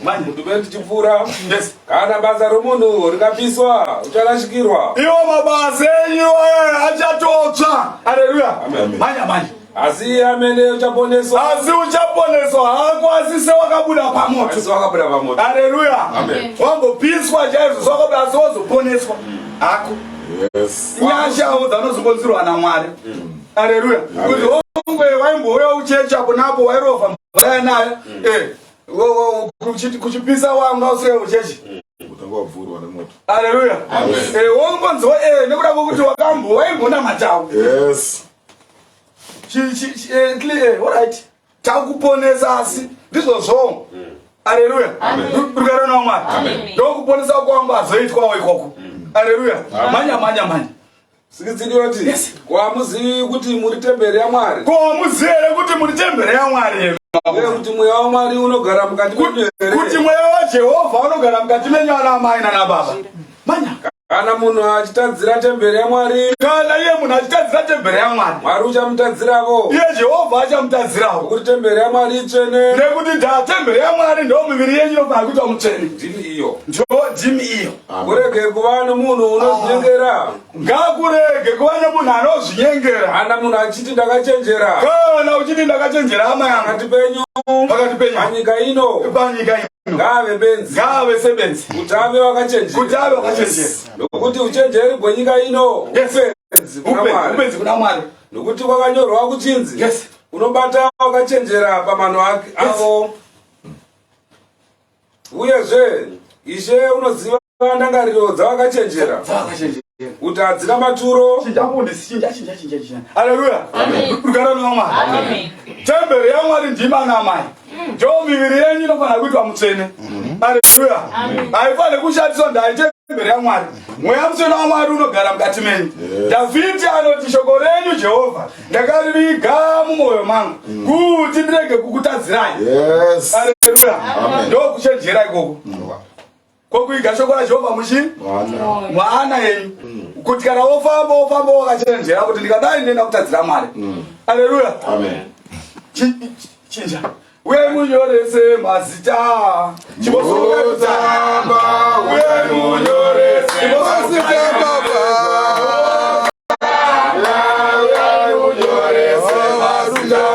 Manje ndube tichipfuura. Yes. Kana basa romunhu rikapiswa ucharashikirwa. Iwo mabasa enyu achatotsva. Haleluya. Manje asi amene uchaponeswa. Asi uchaponeswa hako asise wakabuda pamoto. Asi wakabuda pamoto. Haleluya. Wangopiswa chaizvo wakabuda asi wozoponeswa hako. Yes. Nyasha dzanozokonzerwa naMwari. Haleluya. Kuti ongwe waimbouya uchecha ponapo wairova mvura nayo. Kuchipisa wanga usiye uchechi. Utanga wavhurwa nemoto. Haleluya. Wongonzwa nekuda kwokuti wakambo waimbona matawu. Yes. Alright. Takuponesa asi ndizvo zvo. Haleluya. Rugare naMwari. Ndokuponesa kwangu azoitwawo ikoko. Haleluya. Manya. Sikizidoti. Kwamuzivi kuti muri temberi yaMwari. Kwamuzivi kuti muri temberi yaMwari. Kuti mweya waMwari unogara mukati menyu. Kuti mweya waJehovha unogara mukati menyu ana mai nana baba. Manya. Kana munhu achitadzira temberi yaMwari. Kana iye munhu achitadzira temberi yaMwari. Mwari uchamutadzirako. Iye Jehovha achamutadzirawo. Kuti temberi yaMwari itsvene. Nekuti temberi yaMwari ndo miviri yenyu inofanira kuita mutsvene. Ndimi iyo. Ndimi iyo. Kurege kuva nemunhu unozvinyengera. Ngakurege kuva nemunhu anozvinyengera. Kana munhu achiti ndakachenjera. Kana uchiti ndakachenjera hama yangu. Pakati penyu. Panyika ino. Ngave benzi. Ngave sebenzi. Kuti ave wakachenjera. Nokuti uchenjeri hwenyika ino. Upenzi kuna Mwari. Nokuti kwakanyorwa kuchinzi. Unobata wakachenjera pamanhu avo. Uyezve Ishe unoziva ndangariro dzavakachenjera. Kuti hadzina maturo. Chinja. Haleluya. Rugare naMwari. Temberi yaMwari ndimi ana mai. Ndo miviri yenyu inofanira kuitwa mutsvene. Haleluya. Haifaniri kushandiswa ndai temberi yaMwari. Mweya mutsvene waMwari unogara mukati menyu. Dhavhidhi anoti shoko renyu Jehovha ndakariviga mumwoyo mangu kuti ndirege kukutadzirai. Haleluya. Ndo kuchenjera ikoko. Kokuiga shoko raJehovha muchi mwana yenyu. Kuti kana wofamba wakachenjera kuti ndikadai ndenda kutadzira Mwari. Haleluya. Chinja. Wemunyorese mazita chibosoka kutamba. Wemunyorese mazita baba. Wemunyorese mazita.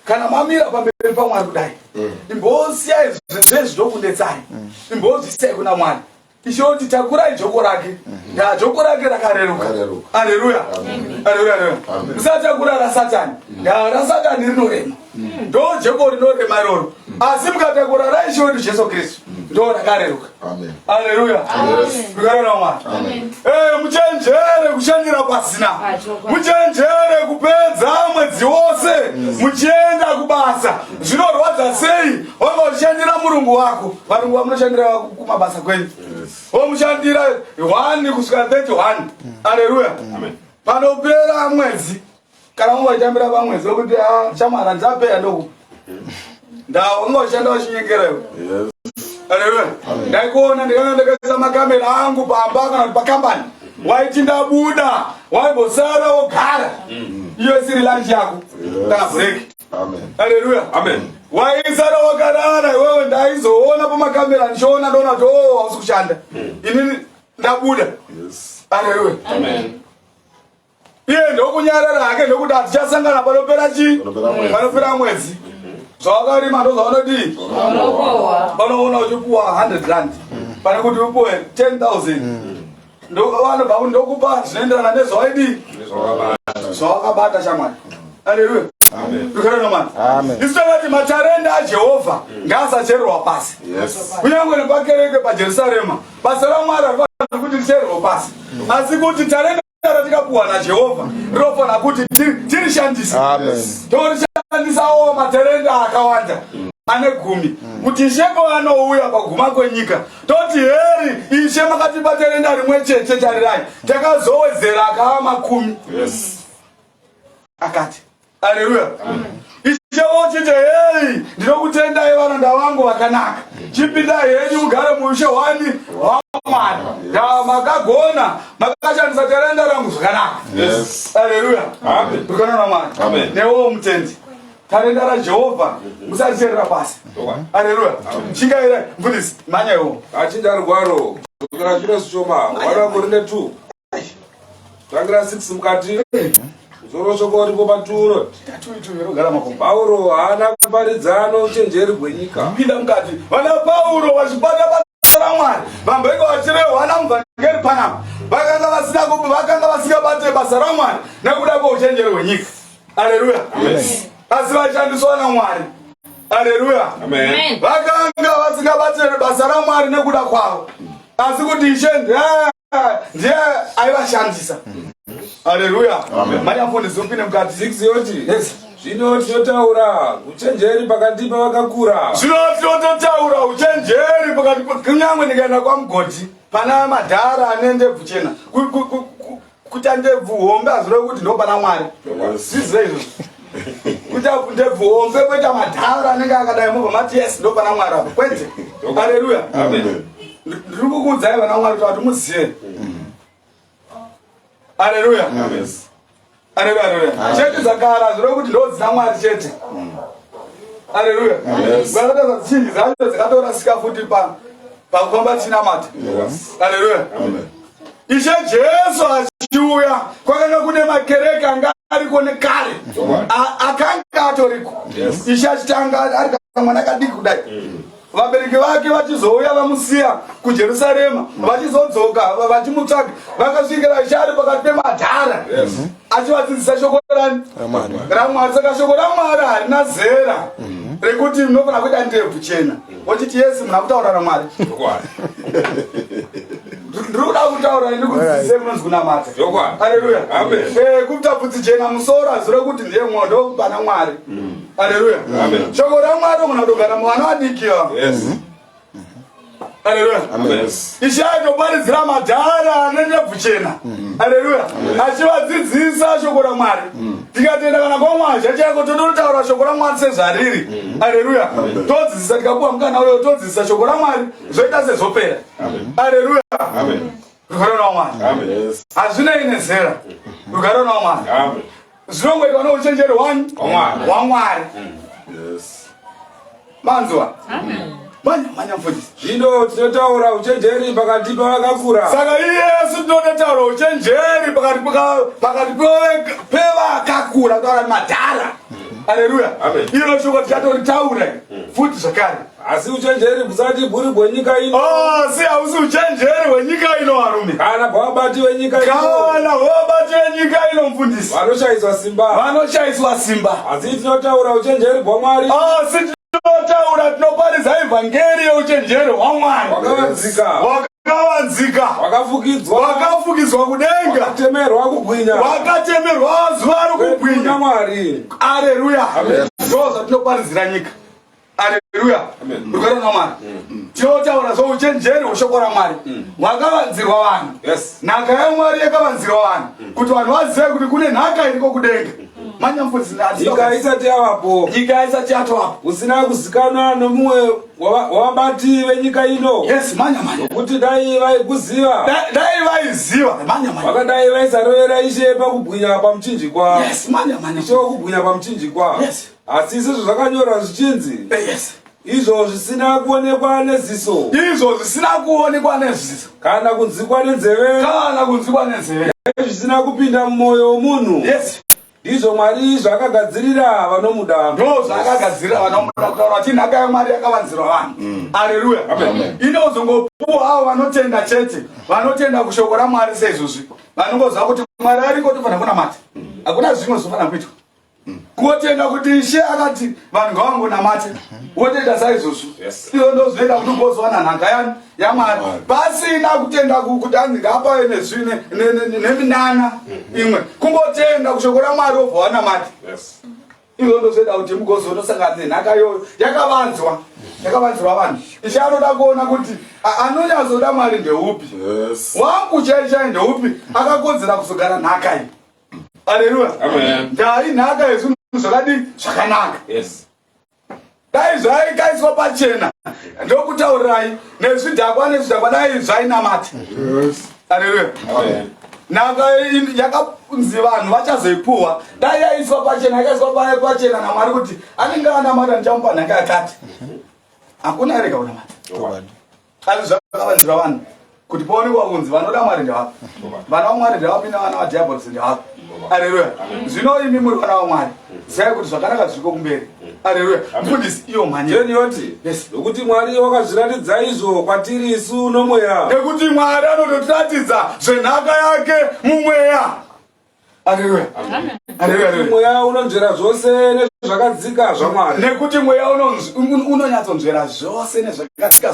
Kana mamira pamberi pa Mwari kudai. Imbozi zvezvidokundetsai. Imbozi sekuna Mwari. Ishoti takura ijoko rake. Ya joko rake rakareruka. Haleluya. Haleluya. Musatakura ra Satani. Ya ra Satani rinorema. Ndo joko rinorema iroro. Asi mukatakura ra Ishoti Jesu Kristu. Ndo rakareruka. Amen. Haleluya. Tukarona Mwari. Muchenjere kushandira pasina. Muchenjere kupedza mwedzi wose. Muchienda kubasa. Zvinorwadza sei? Wanga uchishandira Mulungu wako. Varungu vamunoshandira kumabasa kwenyu. Omushandira 1 kusvika 31. Haleluya. Amen. Panopera mwedzi. Kana muvachambira pamwedzi wokuti chamara ndapera ndoko. Ndawo ngoshanda wachinyengerwa. Yes. Haleluya. Ndaikuona ndikana ndakaisa makamera angu pamba kana pakambani. Waiti ndabuda, waibosara wogara. Iyo isiri lunch yako. Kana break. Amen. Haleluya. Amen. Waizara wakarara wewe ndaizoona pamakamera ndichoona ndona to hausukushanda. Inini ndabuda. Yes. Haleluya. Amen. iye ndokunyarara hake ndokuti atichasangana panopera mwedzi zvawakarima ndozvaunodii panoona uchipuwa 100 rand pane kuti upuwe 10,000 vanobva ndokupa zvinoenderana nezvawaidii zvawakabata shamwari. Haleluya. Isitokati matarenda aJehovha ngaasachererwa pasi. Kunyangwe nepaKereke paJerusarema basa raMwari rinofanira kuti richererwe pasi. Asi kuti tarenda ratikapuwa naJehovha rinofanira kuti tirishandisa. Torishandisawo matarenda akawanda ane 10 kuti Ishe paanouya paguma kwenyika toti heri Ishe makatipa tarenda rimwe chete tarirai takazowedzera akava 10. Akati haleluya. Ishe wochiti hei ndinokutendai varanda vangu vakanaka chipindai henyu mugare muushe hwani hwaMwari makagona makashandisa tarenda rangu zvakanaka. Haleluya. Tukanana Mwari newewo mutendi tarenda raJehovha musaricherera pasi. Haleluya. Chingaira mfundisi manyaiwo achinda rugwaro kugara zvino zvishoma wana korinde 2 tangira 6 mukati zorosoko ripo paturo Pauro haana kuparidzano uchenjeri gwenyika pinda mukati vana Pauro vachibata basa raMwari vambenge vachirehwa muvhangeri panapa vakanga vasingabate basa raMwari nekuda kweuchenjeri hwenyika. Haleluya. Asi vashandiswa naMwari. Haleluya. Vakanga vasingabate basa raMwari nekuda kwavo asi kuti Ishe ndiye aivashandisa. Haleluya. Manya mfundisi upinde mukati 6 yoti zvino tinotaura uchenjeri pakati pavakakura. Zvino tinotaura uchenjeri pakati kunyangwe ndikaenda kwamugodi pana madhara ane ndebvu chena kuita ndebvu hombe azvino kuti ndo pana Mwari. Zvizive izvozvo kuita ndebvu hombe kuita madhara anenge akadai mubva mati yes ndo pana Mwari apo kwete. Haleluya. Ndiri kukuudzai vana Mwari kuti muziye. Haleluya. Haleluya. Chete dzakara zviro kuti ndo dzina Mwari chete. Haleluya. Vanotadza chinji dzacho dzikatorasika futi pakufamba chinamata. Haleluya. Ishe Jesu achiuya kwakanga kune makereke anga ariko nekare akanga atoriko. Ishe achitanga ari kamwana kadiki kudai vabereki vake vachizouya vamusiya kuJerusarema vachizodzoka vachimutsvaga vakasvikira Ishe ari pakati pemadhara achivadzidzisa shoko raMwari. Saka shoko raMwari harina zera rekuti munofanira kuita ndebvu chena wochiti yesi muna kutaura naMwari. Ndiri kuda kutaura ndikudzidzise munonzi kunamata. Haleluya. Kuita bvudzi chena musoro azvire kuti ndiye mwondo pana Mwari. Haleluya. Shoko raMwari muna kutogara muvana vadikiwa. Haleluya. Ishe anoparidzira madhara ane ndebvu chena. Haleluya. Achivadzidzisa shoko raMwari. Tikatenda kana kwamwazha chako tonotaura shoko raMwari sezvariri. Haleluya. Todzidzisa tikapuwa mukana uyo todzidzisa shoko raMwari zvoita sezvopera. Haleluya. Rugare naMwari. Hazvinei nezera. Rugare naMwari. Zvinongoitwa nouchenjeri hwaMwari. Manzwa. Manya mfundisi. Zvino tinotaura uchenjeri pakati pavakakura. Saka Yesu tinotaura uchenjeri pakati pevakakura taura madhara. Haleluya. Iro shoko tichatoritaura futi zvakare. Asi uchenjeri kusati buri gwenyika ino. Si hausi uchenjeri hwenyika ino varume. Kana kwavabati venyika ino. Kana kwavabati venyika ino mfundisi. Vanoshayiswa simba. Asi tinotaura uchenjeri hwaMwari. Tinotaura tinoparidza evhangeri yeuchenjeri hwaMwari. Wakavanzika. Wakafukidzwa kudenga. Wakatemerwa kugwinya. Wakatemerwa zuva rokugwinya Mwari. Haleluya. Ndo zvatinoparidzira nyika. Haleluya. Rugare naMwari. Tinotaura zvouchenjeri hweshoko raMwari hwakavanzirwa vanhu. Nhaka yaMwari yakavanzirwa vanhu kuti vanhu vazive kuti kune nhaka iriko kudenga. Manya mfundisi nyika isati yavapo. Nyika isati yatovapo. Usina kuzikanwa nomumwe wavabati venyika ino. Manya. Kuti dai vaikuziva. Dai vaiziva. Manya. Vakadai vaisarovera Ishe pakubwinya pamuchinjikwa. Manya. Ishe wakubwinya pamuchinjikwa. Asi izvozvo zvakanyorwa zvichinzi. izvo zvisina kuonekwa neziso, izvo zvisina kuonekwa neziso, kana kunzikwa nenzeve, kana kunzikwa nenzeve, zvisina kupinda mumwoyo womunhu. yes, ndizvo Mwari zvaakagadzirira vanomuda. ndo zvaakagadzirira vanomuda, kutaura kuti nhaka yaMwari yakavanzirwa vanhu. Haleluya. Inozongopuwa avo vanotenda chete, vanotenda kushoko raMwari seizvozvi, vanongoziva kuti Mwari ariko tofanira kunamata, hakuna zvimwe zvofanira kuitwa. Kungotenda kuti She akati vanhu ngavangonamate, wotenda saizvozvo. Izvo ndo zvinoita kuti ugozowana nhaka yaMwari pasina kutenda kuti anzi ngapave neminana imwe, kungotenda kushoko raMwari wobva wanamata. Izvo ndo zvinoita kuti mugozonosangana nenhaka iyoyo yakavanzirwa vanhu. Ishe anoda kuona kuti anonyatsoda Mwari ndeupi, wangu chai ndeupi, akakodzera kuzogara nhaka iyi. Haleluya. Ndai nhaka yezvinhu zvakadii zvakanaka. Dai zvaikaiswa pachena ndokutaurirai, nezvidhakwa dai zvainamata. Haleluya. Nhaka yakanzi vanhu vachazoipuhwa, dai yaiswa pachena, yakaiswa pachena naMwari kuti anenge anamata ndichamupa nhaka yakati, hakuna arega kunamata. Asi zvakavanzira vanhu kuti paonekwa kunzi vanoda Mwari ndevapa, vana vaMwari ndevapi navana vadhiabholisi ndevapa. Haleluya. Zvino imi muri vana vaMwari, zivai kuti zvakanaka zviriko kumberi. Haleluya. Mufundisi iyo mhanyeni yoti nokuti Mwari wakazviratidza izvo kwatiri isu nomweya, nekuti Mwari anototiratidza zvenhaka yake mumweya. Haleluya. Mweya unonzvera zvose nezvakadzika zvaMwari, nekuti mweya unonyatsonzvera zvose nezvakadzika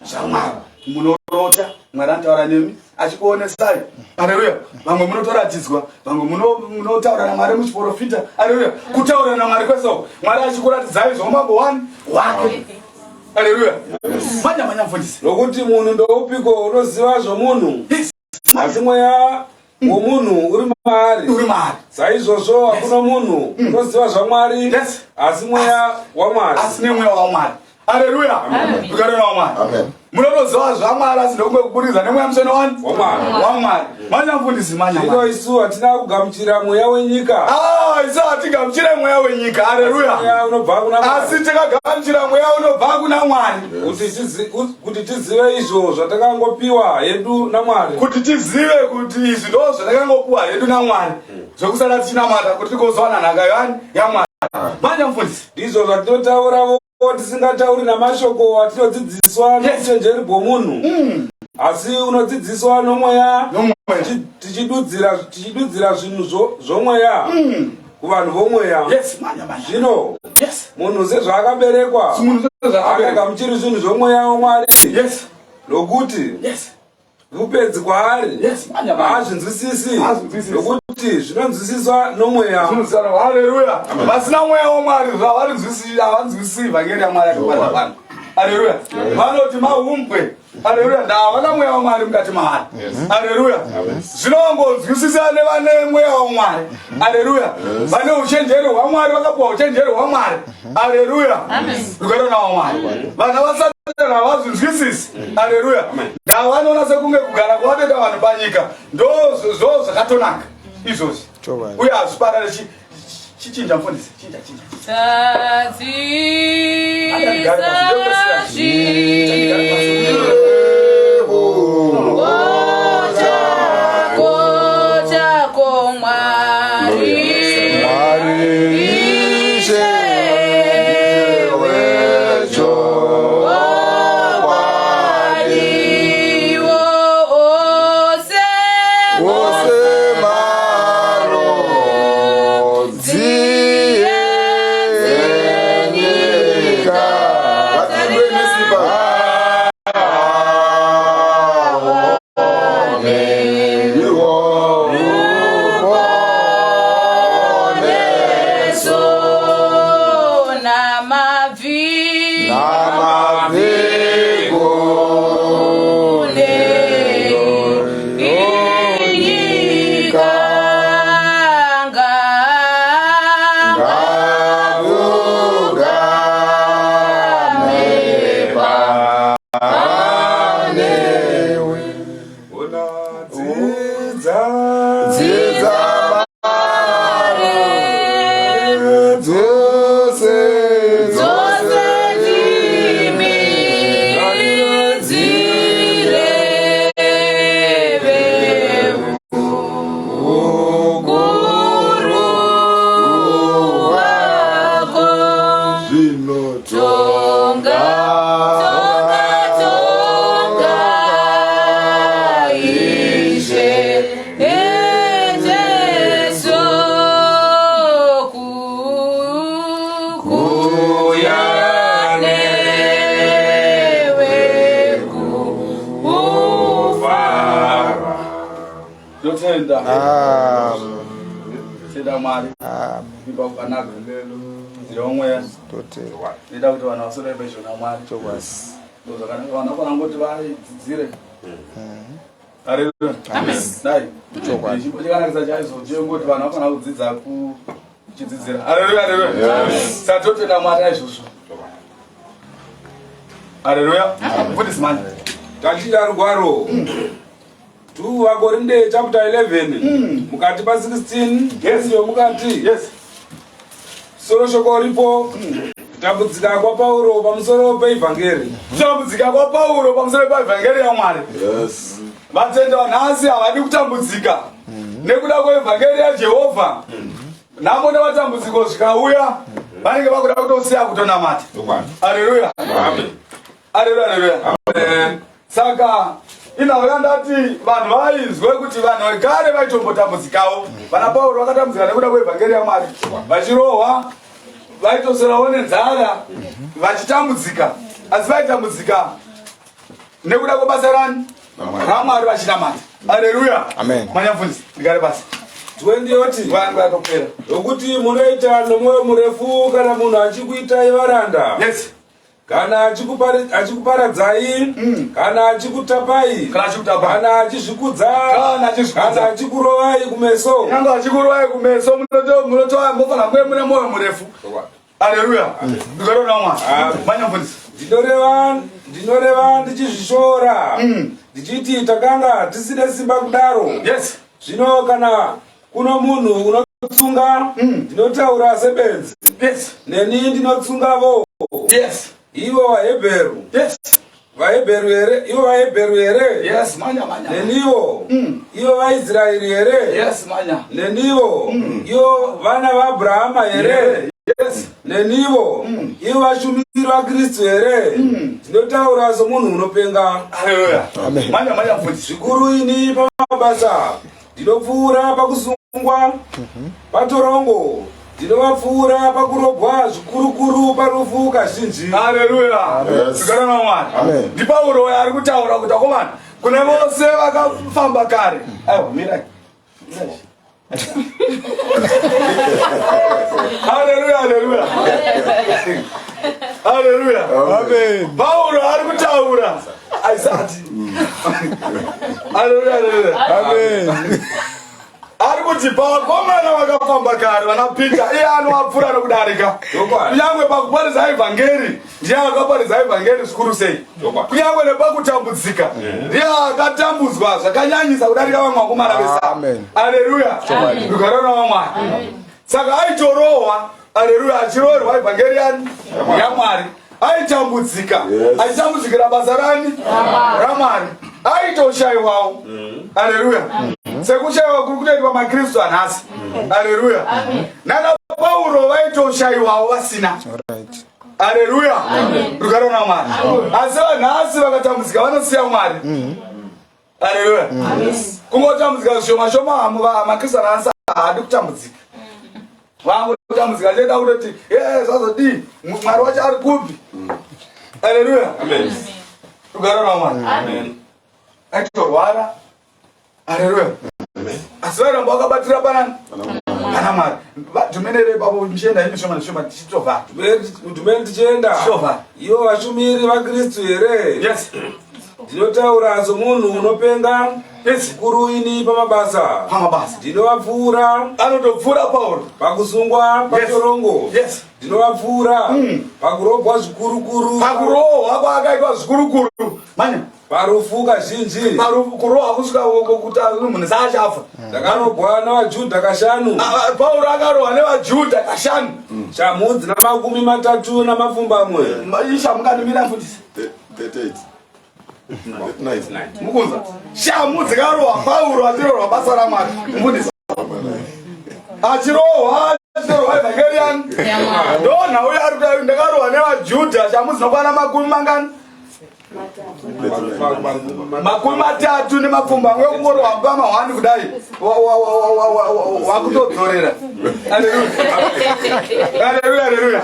zvaMwari. Munorota, Mwari anotaura nemi achikuonesai. Haleluya. Vamwe munotoratidzwa, vamwe munotaura naMwari muchiprofita. Haleluya. Kutaura naMwari kwesoko, Mwari achikuratidzai zvomambo wake. Haleluya. Manya mfundisi. Nokuti munhu ndoupiko unoziva zvomunhu, asi mweya womunhu uri maari. Saizvozvo hakuna munhu unoziva zvaMwari, asi mweya waMwari. Asi nemweya waMwari. Haleluya. Tukarena waMwari. Munotoziva zvaMwari asi ndokumwe kuburidza nemweya museno waMwari. Manya mfundisi, manya. Zvino isu hatina kugamuchira mweya wenyika. Isu hatigamuchira mweya wenyika. Haleluya. Asi takagamuchira mweya unobva kuna Mwari, kuti tizive izvo zvatakangopiwa hedu naMwari, kuti tizive kuti izvi ndo zvatakangopiwa hedu naMwari, zvokusara tichinamata kuti tigozowana nhaka yaMwari. Manya mfundisi. Ndizvo zvatinotaura tisingatauri namashoko atinodzidziswa nouchenjeri bwomunhu, asi unodzidziswa nomweya, tichidudzira zvinhu zvomweya kuvanhu vomweya. Zvino munhu sezvaakaberekwa akagamuchiri zvinhu zvomweya waMwari, nokuti upedzi kwaari haazvinzwisisi, nokuti zvinonzwisiswa nomweya. Haleluya. Vasina mweya waMwari havanzwisisi vhangeri yaMwari yakaparira vanhu. Haleluya. Vanoti mahumbwe. Haleluya. Ndavana mweya waMwari mukati mavari. Haleluya. Zvinongonzwisisa nevane mweya waMwari. Haleluya. Vane uchenjeri hwaMwari, vakapuwa uchenjeri hwaMwari. Haleluya. Rukarona waMwari. Vana vasatana havazvinzwisisi. Haleluya. Ndavanoona sekunge kugara kwavatoita vanhu panyika ndo zvakatonaka izvozvi, uye hazviparare chichinja mfundisi. tenda. Tenda Mwari. Iba kukanaka. Ziromwe. Nida kuti vanhu vasoreveshwa naMwari. Zvakanaka vanhu vanongoti vadzidzire. Haleluya. Dai. Chikanakisa chaizvo chengoti vanhu vanofana kudzidza kuchidzidzira. Haleluya. Satotenda Mwari aizvozvo. Haleluya. Fundisi manje. Tachida rugwaro 2 Vakorinde chapter 11 mukati pa 16. Yes, yo mukati. Yes. Soro shoko ripo kutambudzika kwa Paulo pamusoro peivhangeri. Kutambudzika kwa Paulo pamusoro peivhangeri yaMwari. Yes. Vatenda vanhasi havadi kutambudzika nekuda kwevhangeri yaJehovha. Namo navatambudziko zvikauya vanenge vakuda kutosiya kutonamata. Haleluya. Amen. Haleluya. Saka inauya ndati vanhu vaizwe kuti vanhu vekare vaitombotambudzikawo. Vana Paulo vakatambudzika nekuda kwevhangeri yaMwari. Vachirohwa vaitoserawo nenzara vachitambudzika, asi vaitambudzika nekuda kwebasa rani raMwari vachinamata. Haleluya. Manyamufundisi ndigare basi 20 yoti vanhu vatopera nokuti munoita nomwoyo murefu kana munhu achikuitai varanda. Yes. Kana achikuparadzai, kana achikutapai, kana achizvikudzai, kana achikurovai kumeso. Nyanga achikurovai kumeso munotova mufana mwe mune mwoyo murefu. Haleluya. Ndikarona Mwari. Manyamufundisi. Ndinoreva ndichizvishora. Ndichiti takanga tisina simba kudaro. Yes. Zvino kana kuno munhu unotsunga, ndinotaura sebenzi. Yes. Neni ndinotsungavo. Yes. Ivo vaHebheru. Yes. VaHebheru here. Ivo vaHebheru here. Yes, manya. Nenivo. Ivo vaIsraeri here. Yes, manya. Nenivo. Ivo vana vaAbrahama here. Yes. Nenivo. Ivo vashumiri vaKristu here. Ndinotaura somunhu unopenga. Haleluya. Manya mfundisi. Zvikuru ini pamabasa ndinopfuura pakusungwa patorongo. Ndinovapfuura pakurobwa zvikurukuru parufu kazhinji. Haleluya. Ndikarona Mwari. Ndi Paulo ari kutaura kuti akomana kune vose vakafamba kare. Aiwa mirai. Haleluya. Amen. Paulo ari kutaura aisati. Haleluya. Amen. Ari kuti pavakomana vakafamba kare vana Peter iye anovapfuura nokudarika. Kunyangwe pakuparidza evhangeri ndiye akaparidza evhangeri zvikuru sei. Kunyangwe nepakutambudzika ndiye akatambudzwa zvakanyanyisa kudarika vamwe vakomana vese. Haleluya. Ndikarona vaMwari. Saka aitorohwa. Haleluya. Achirohwa evhangeri yaMwari. Aitambudzika. Aitambudzikira basa rani raMwari. Aitoshayiwawo. Haleluya. Sekushayiwa kuri kutoitwa maKristu anhasi. Haleluya. Nana Paulo vaitoshayiwawo vasina. Haleluya. Ndikarona Mwari. Asi vanhasi vakatambudzika vanosiya Mwari. Haleluya. Kungotambudzika zvishoma maKristu anhasi haadi kutambudzika. Vangotambudzika cheda kutoti zvazodii Mwari wacho ari kupi. Haleluya. Ndikarona Mwari. Aitorwara. Haleluya. Asi vairamba vakabatira panani pana Mwari. Tumenere papo michenda inoshoma tichitova. Tumene tichenda. Ivo vashumiri vaKristu here. Yes. Ndinotaura somunhu unopenga. Zvikuru ini pamabasa. Ndinovapfuura. Anotopfuura Paulo pakusungwa patorongo. Yes. Ndinovapfuura pakurobwa zvikurukuru. Pakurohwa kwakaitwa zvikurukuru. Manya. Parufu kazhinji. Kurohwa kusvika kuti munhu saachafa. Ndakarobwa navaJudha kashanu. Paulo akarohwa nevaJudha kashanu. Shamudzi namakumi matatu namapfumbamwe. Ishamukanimira mfundisi. 38. Mukunza. Shamu dzikarohwa Paulo achirohwa basa raMwari. Mfundisi. Achirohwa evhangeri yanu. Ndona uya ari kuti ndakarohwa nevaJudha shamu dzinokwana makumi mangani. Makumi matatu nemapfumbamwe kungorohwa pamahwani kudai wakutodzorera. Haleluya.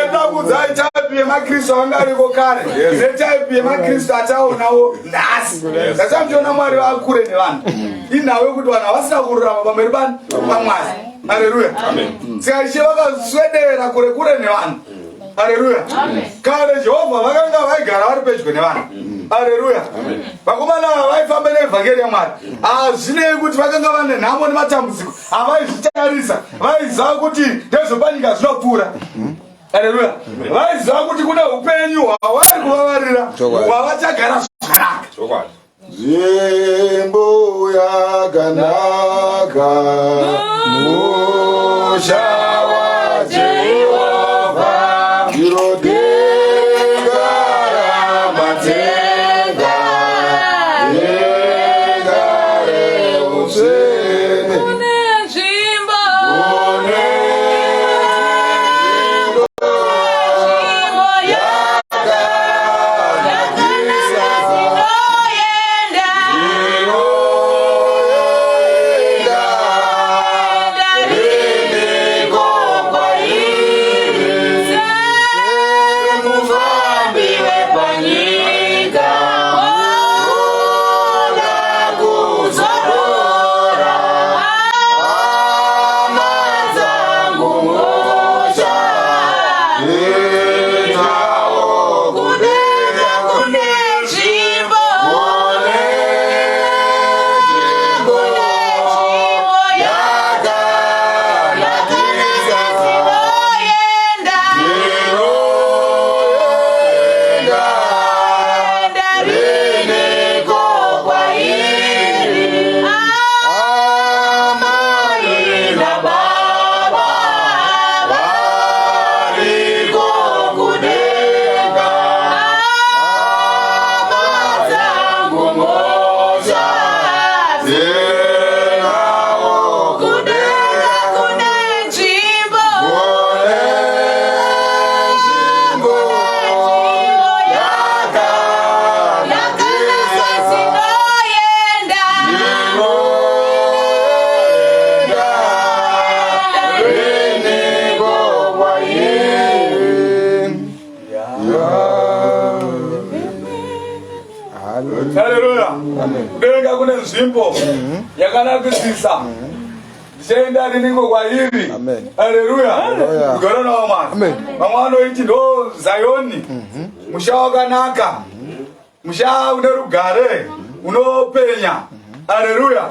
Ndakudzai type yemakristu vanga ariko kare netype yemakristu ataonawo nhasi. Ndasamtiona Mwari vakure nevanhu. inawe kuti vanhu havasina kururama pamberi bani paMwari. Haleluya. Saka Ishe vakaswedera kure kure nevanhu. Haleluya. Kare Jehovha vakanga vaigara vari pedyo nevanhu. Haleluya. Vakomana vaifamba nevhangeri yaMwari. Hazvinei kuti vakanga vane nhamo nematambudziko, havaizvitarisa. Vaiziva kuti ndezvepanyika zvinopfuura. Haleluya. Vaiziva kuti kune upenyu hwavari kuvavarira hwavachagara zvakanaka. Nzvimbo yakanaka musha waJehovha ndiro denga ramatenga denga reutsvene Kune nzvimbo nzvimbo yakanakisisa ndichaenda riniko kwairi. Haleluya. Kugara nawo Mwari. Vamwe vanoiti ndo Zayoni, musha wakanaka, musha une rugare, unopenya. Haleluya.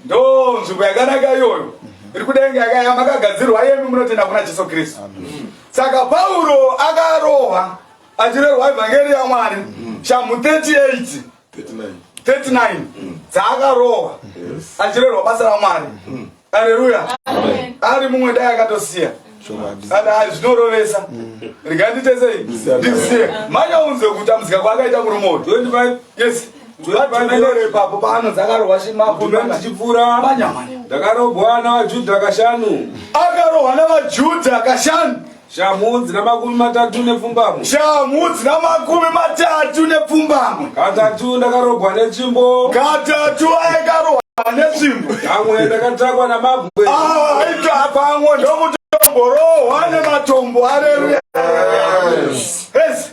Ndo nzvimbo yakanaka iyoyo iri kudenga yamakagadzirwa yemi munotenda kuna Jesu Kristu. Saka Pauro akarohwa achirerwa evhangeri yaMwari shamu 39 dzakarohwa achirerwa basa raMwari. Haleluya. Ari mumwe dai akatosiya kana zvinorovesa riganditesei ndisiye manyaunze kutambudzika kwaakaita murumoto 25. Yes. Tuyapanere papo pano dzakarohwa shimakumi ndichipfuura manyamani. Ndakarohwa navaJudha kashanu. Akarohwa navaJudha kashanu. Shamu dzina makumi matatu nepfumbamwe. Shamu dzina makumi matatu nepfumbamwe. Katatu ndakarohwa netsvimbo. Katatu akarohwa netsvimbo. Kamwe ndakatakwa namabwe. Aita pamwe ndomutombo rohwa nematombo. Haleluya. Yes.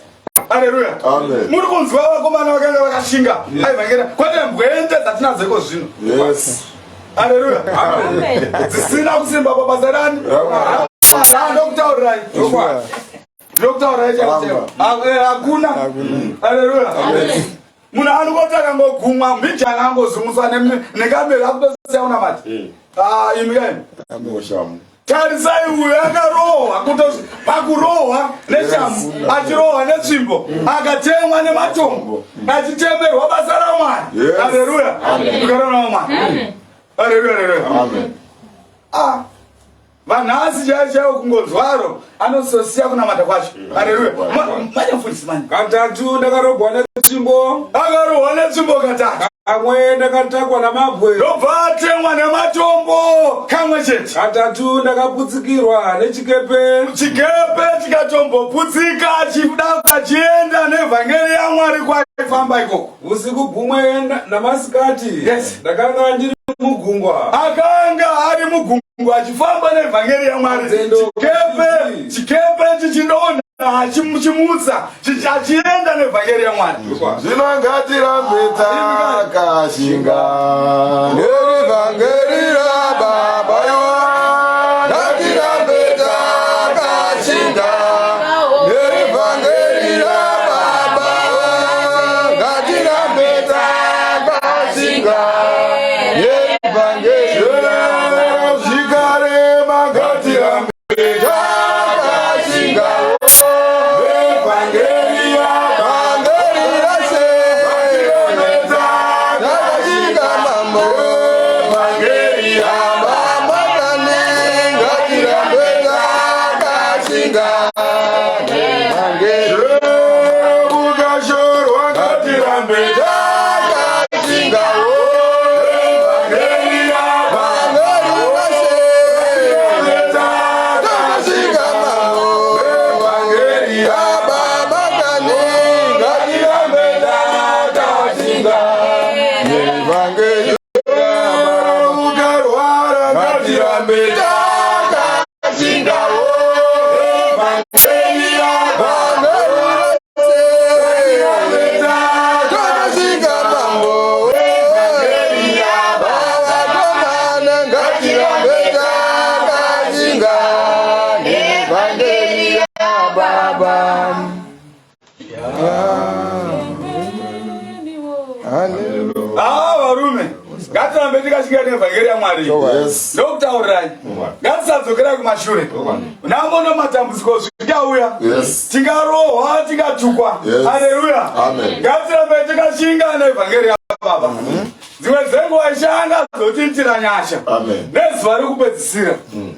Haleluya. Muri kunzwa vakomana vakanga vakashinga aivhangera kwete mbwende dzatinadzeko zvino. Yes. Haleluya. Dzisina kusimba pabasa rani. Ndokutaurirai. Ndokutaurirai chaicho. Hakuna. Haleluya. Munhu anongotaka ngogumwa mbijana angozumusa nekamera akutosiya una mati. Imikani. Tarisai uyu akarohwa kutozi pakurohwa neshamu achirohwa netsvimbo akatemwa nematombo achitemerwa basa raMwari. Haleluya. Kugara naMwari. Haleluya. Vanhasi chaicho kungonzwaro anososiya kunamata kwacho. Haleluya. Manyafundisi mani. Katatu ndakarohwa netsvimbo. Akarohwa netsvimbo katatu. Kamwe ndakatakwa namabwe. Ndobva atemwa nematombo kamwe chete. Katatu ndakaputsikirwa nechikepe. Chikepe chikatomboputsika chienda nevhangeri yaMwari kwaifamba ikoko. Usiku bhumwe namasikati. Yes. Ndakanga ndiri mugungwa. Akanga ari mugungu achifamba nevhangeri yaMwari. Chikepe chichinona chimutsa chichienda nevhangeri yaMwari. Zvino ngatirambe takashinga nevhangeri raBaba. Ngatirambe takashinga nevhangeri raBaba. Ngatirambe takashinga nevhangeri YeJerusarema. Ngatirambe takashinga Ngatitsadzokera kumashure. Namono matambudziko zvikauya. Tingarohwa, tingatukwa. Haleluya. Ngatirambe tikashinga nevhangeri yaBaba. Dzimwe dzenguva ishanga dzotiitira nyasha. Nezuva rekupedzisira.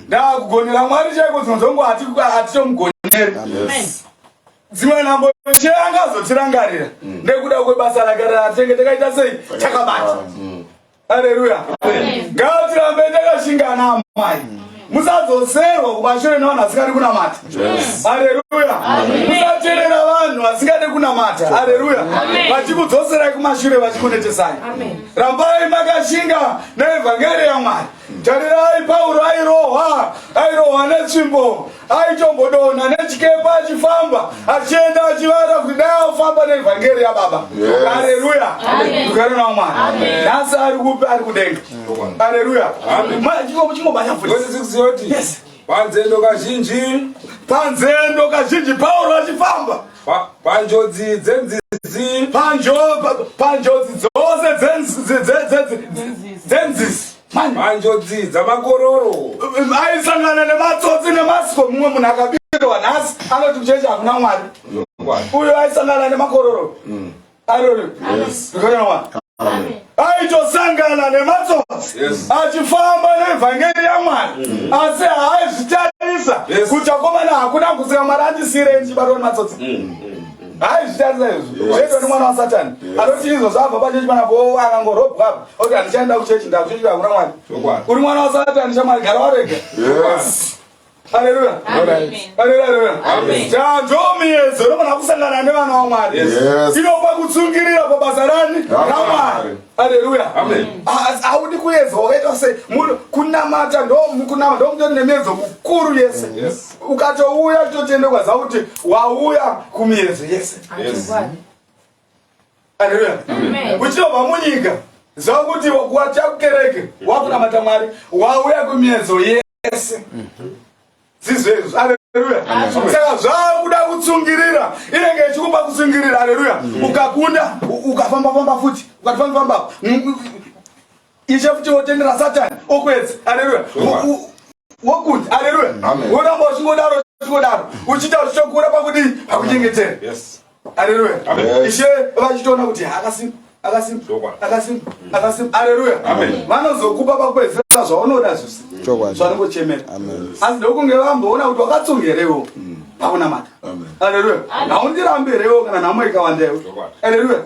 Ndakugonera Mwari chaiko dzinozongo hatichomugoneri. Dzimwe nhambo ishanga dzotirangarira. Nekuda kwebasa rake ratenge takaita sei takabata. Haleluya. Ngatirambe takashinga naMwari. Musadzoserwa kumashure nevanhu vasingadi kunamata. Haleluya. Musateerera vanhu vasingadi kunamata. Haleluya. Vachikudzoserai kumashure vachikunetesai. Rambai makashinga nevhangeri yaMwari. Tarirai Pauro airohwa netsvimbo, aitombodonha nechikepe achifamba achienda achivara kuti dai afamba nevhangeri yaBaba. Haleluya. Tugare naMwari. Nhasi ari kupi, ari kudenga. Haleluya. Chingobaya futi. Yes. Panzendo kazhinji Pauro achifamba. Panjodzi dzenzizi. Panjodzi dzose dzenzisi. Panjodzi dzamakororo. Aisangana nematsotsi nemasiko. Mumwe munhu akabirwa nhasi anoti kuchechi hakuna Mwari. Uyo aisangana nemakororo. Haleluya. Aitosangana nematsotsi achifamba nevhangeri yaMwari. Asi haizvitarisa kuti akomana hakuna kusika Mwari andisire ndichibatwa nematsotsi. Haizvitarisa izvo. Zveitwa nemwana waSatani. Anoti izvozvo abva pachechi panapo akangorobwa apa. Oti handichaenda kuchechi ndakuchechi hakuna Mwari. Uri mwana waSatani chaMwari, gara warega. Haleluya. Haleluya. Ndomiyedzo inogona kusangana nevana vaMwari. Inopa kutsungirira pabasa rani raMwari. Haleluya. Haudi kuedza wakaita sei kunamata ndomutori nemiedzo mukuru yese. Ukatouya totende kwaza kuti wauya kumiedzo yese. Haleluya. Uchinobva munyika zvakuti wachakukereke wakunamata Mwari wauya kumiedzo yese. Zizvezvo. Haleluya. Saka zvakuda kutsungirira inenge ichikupa kutsungirira. Haleluya. Ukakunda ukafamba futi ukafamba ishe futi wotendera Satani okwedza. Haleluya. Wokunda. Haleluya. Uramba uchingodaro uchita zvichokura pakudii pakuchengetera. Haleluya. Ishe vachitoona kuti akasimba. Haleluya. Vanozokupa pakuwedzera zvaunoda zvose zvanongochemera. Asi ndokunge vamboona kuti wakatsungerewo pakunamata. Haleluya. Haundirambirewo kana nhamo ikawandewo. Haleluya.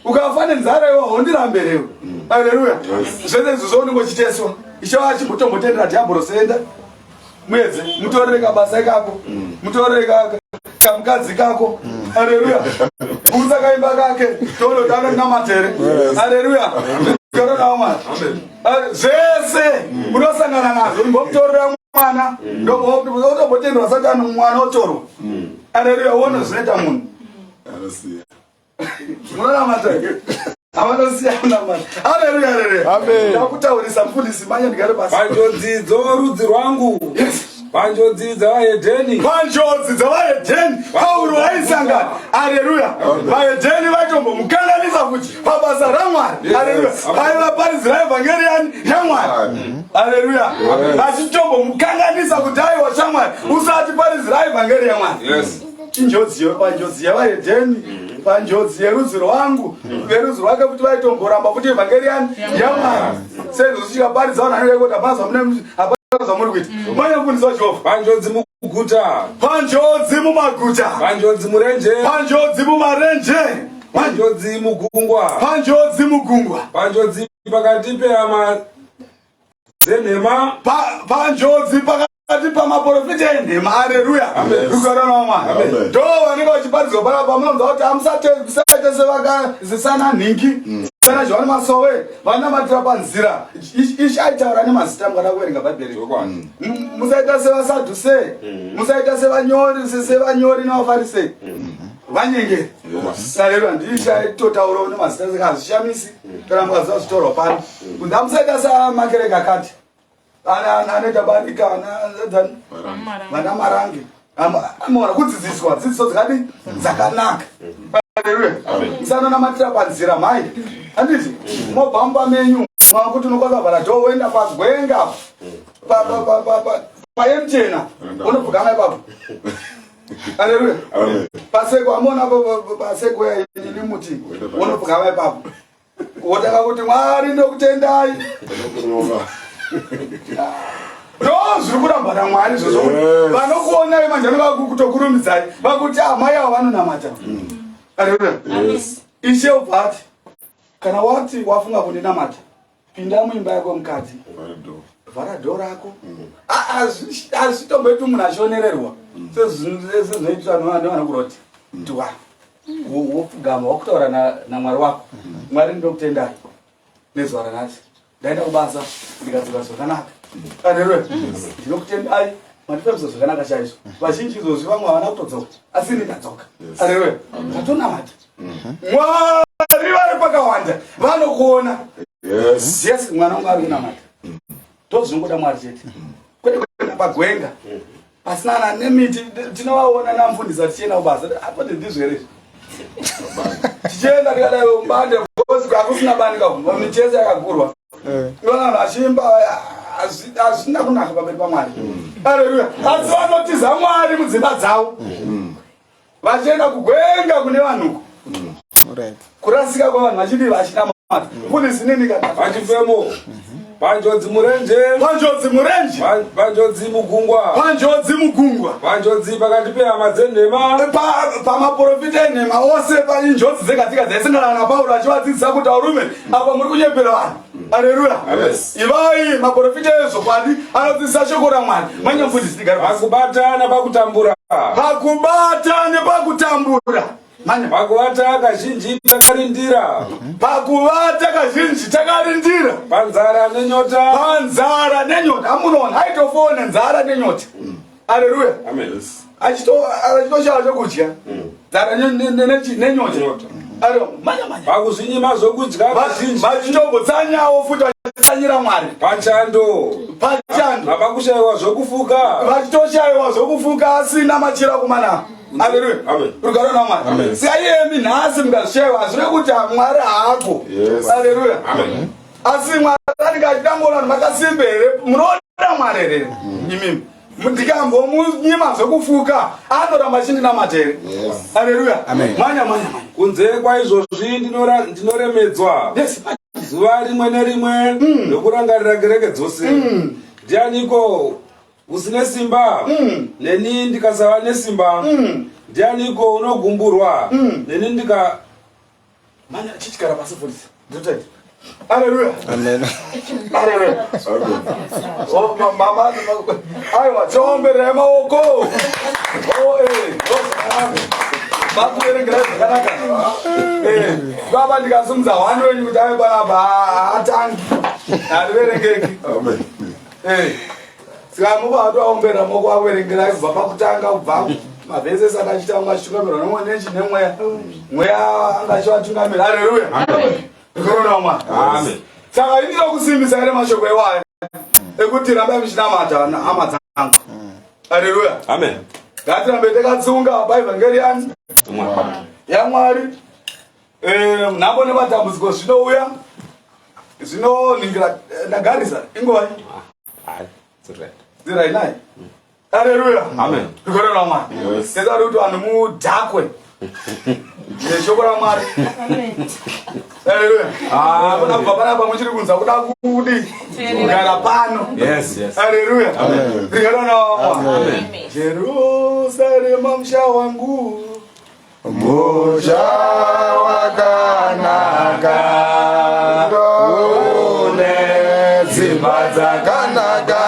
Ukafa nenzara iwo haundirambirewo. Haleluya. Zvese izvo zvaunongochiteswa. Ishe vachimbotendera dhiabhoro seenda mwedzi mutorere basa kako, mutorere kamukadzi kako. Haleluya. Kuza kaimba kake tolo dana namatere. Haleluya. Karana mwana. Zvese unosangana nazvo ngomtorera mwana ndokutotendwa satani mwana otorwa. Haleluya wona zvinoita munhu. Anosiya. Mwana mata. Avanosiyana mwana. Haleluya haleluya. Amen. Ndakutaurisa mfundisi manje ndigare basa. Panjodzidzo rudzi rwangu. Panjodzi dzavaHedheni. Panjodzi dzavaHedheni. Pauro aisangana. Haleluya. VaHedheni vatombomukanganisa kuti pabasa raMwari. Haleluya. Vaivaparidzira evhangeriani yaMwari. Haleluya. Vachitombomukanganisa kuti aiwa shamwari usati paridzira evhangeri yaMwari. Yes. Panjodzi yavaHedheni. Panjodzi yerudzi rwangu. Verudzi rwake kuti vaitomboramba kuti evhangeriani yaMwari. Sezvo zvichikaparidza vanhu vanenge kuti hapana zvamune zvamuri kuita. Manya kufundisa Jehovha. Panjodzi muguta. Panjodzi mumaguta. Panjodzi murenje. Panjodzi mumarenje. Panjodzi mugungwa. Panjodzi mugungwa. Panjodzi pakati pehama dzenhema. Panjodzi pakati pamaprofita enhema. Haleluya. Rukarana waMwari. Ndo vanenge vachiparidzwa panapa munonzwa kuti hamusaite sevakazisana nhingi. Sana John Masowe vanamatira panzira. Ishi aitaura nemazita mukada kuverenga Bhaibheri. Musaita sevasadhuse. Musaita sevanyori navafarisei. Vanyengeri. Haleluya. Ndiishi aitotaurawo nemazita sikazvishamisi. Kana mukaziva zvitorwa pano. Musaita sepaKereke akati. Anoita bandika vana marangi. Amona kudzidziswa dzidziso dzakadi dzakanaka. Haleluya. Musanonamatira panzira mai. Handiti mobhamba menyu makuti unokwanisa kuvhara dhoo woenda pagwenga paemchena unobvugama ipapo. Haleluya. Paseko amona paseko yenimuti unobvugama ipapo wotanga kuti Mwari ndokutendai. Ndo zviri kuramba naMwari izvozvo. Vanokuonai manje vanokutokurumidzai vakuti mai avo vanonamata. Haleluya. Ishe ubvati kana wati wafunga kundinamata pinda muimba yako mukadzi vhara dhoo rako. Hazvitomboiti munhu achionererwa sezvinoitwa nevanokuroti tiwa wopfugama wakutaura naMwari wako. Mwari ndokutendai nezuva ranhasi ndaenda kubasa ndikadzoka zvakanaka. Haleluya. Ndinokutendai mandifambisa zvakanaka chaizvo. Vazhinji izvozvi vamwe havana kutodzoka asi ndikadzoka. Haleluya. Ndatonamata Mwari vari pakawanda vanokuona. Yes, mwana wangu ari kunamata. Ndozvinongoda Mwari chete. Kwete kuenda pagwenga pasina nemiti. Tinovaona namufundisa tichienda kubasa. Apa ndizvo here tichienda tikadai mbande hakusina bandika kubva michese yakagurwa. Ndona vanhu vachimba hazvina kunaka pamberi paMwari. Haleluya. Asi vanotiza Mwari mudzimba dzavo vachienda kugwenga kune vanhuko. Kurasika kwavanhu vachidi vachinamata. Fundisi nini kana Pachifemo. Panjodzi murenje. Panjodzi murenje. Panjodzi mugungwa. Panjodzi mugungwa. Panjodzi pakati pehama dzenhema. Pamaprofita enhema ose panjodzi dzekatika dzaisangana naPauro achivadzidzisa kuti varume apa muri kunyepera vanhu. Haleluya. Ivai maprofita ezvokwadi anodzidzisa shoko raMwari. Manya mufundisi tigare pakubata napakutambura. Pakubata nepakutambura. Pakuvata kazhinji takarindira. Pakuvata kazhinji takarindira. Panzara nenyota. Panzara nenyota. Amunoona aitofona nzara nenyota. Haleluya. Amen. Achitoshawa chokudya. Nzara nenyota. Manya. Pakuzvinyima zvokudya kazhinji. Vachitombotsanyawo futi vachitsanyira Mwari. Pachando. Napakushayiwa zvokufuka. Vachitoshayiwa zvokufuka asina machira kumana. Haleluya. Rugaro naMwari. Siyayemi nhasi mukazvishayiwa hazvire kuti Mwari haako. Haleluya. Asi Mwari aningachitambona kuti makasimba here munoda Mwari here imimi. Ndikambomunyima zvokufuka anoramba achindinamata here. Haleluya. Manya. Kunze kwaizvozvi ndinoremedzwa. Zuva rimwe nerimwe nokurangarira kereke dzose. Ndianiko usine simba neni ndikasava nesimba. Ndianiko unogumburwa neni ndika manya chichikara pasi polisi. Ndotati. Haleluya. Amen. Haleluya. Oh mama aiwa chomberera maoko. Oh vakuverengera zvakanaka. Baba ndikasumudza hwani wenyu kuti ave panapa haatangi. Hariverengeki. Saka muba vaombera moko averengera kubva pakutanga kubva mavhese saka achita mashukamiro nomwe nechi nemweya. Mweya angachivatungamira. Haleluya. Ndikorona Mwari. Amen. Saka indira kusimbisa here mashoko ewayo ekuti rambai muchinamata hama dzangu. Haleluya. Amen. Ngatirambe takatsunga paevhangeriani yaMwari. Nhamo nematambudziko zvinouya zvinoningira ndagarisa ingoi dzirai naye. Haleluya. Amen. Ndikorera Mwari. Ndezari kuti vanhu mudhakwe neshoko raMwari. Haleluya. Kuna kubva panapa muchiri kunza kuda kudi kugara pano. Yes, yes. Haleluya. Ndikorera Mwari. Amen. Jerusarema musha wangu, Musha wakanaka, une dzimba dzakanaka.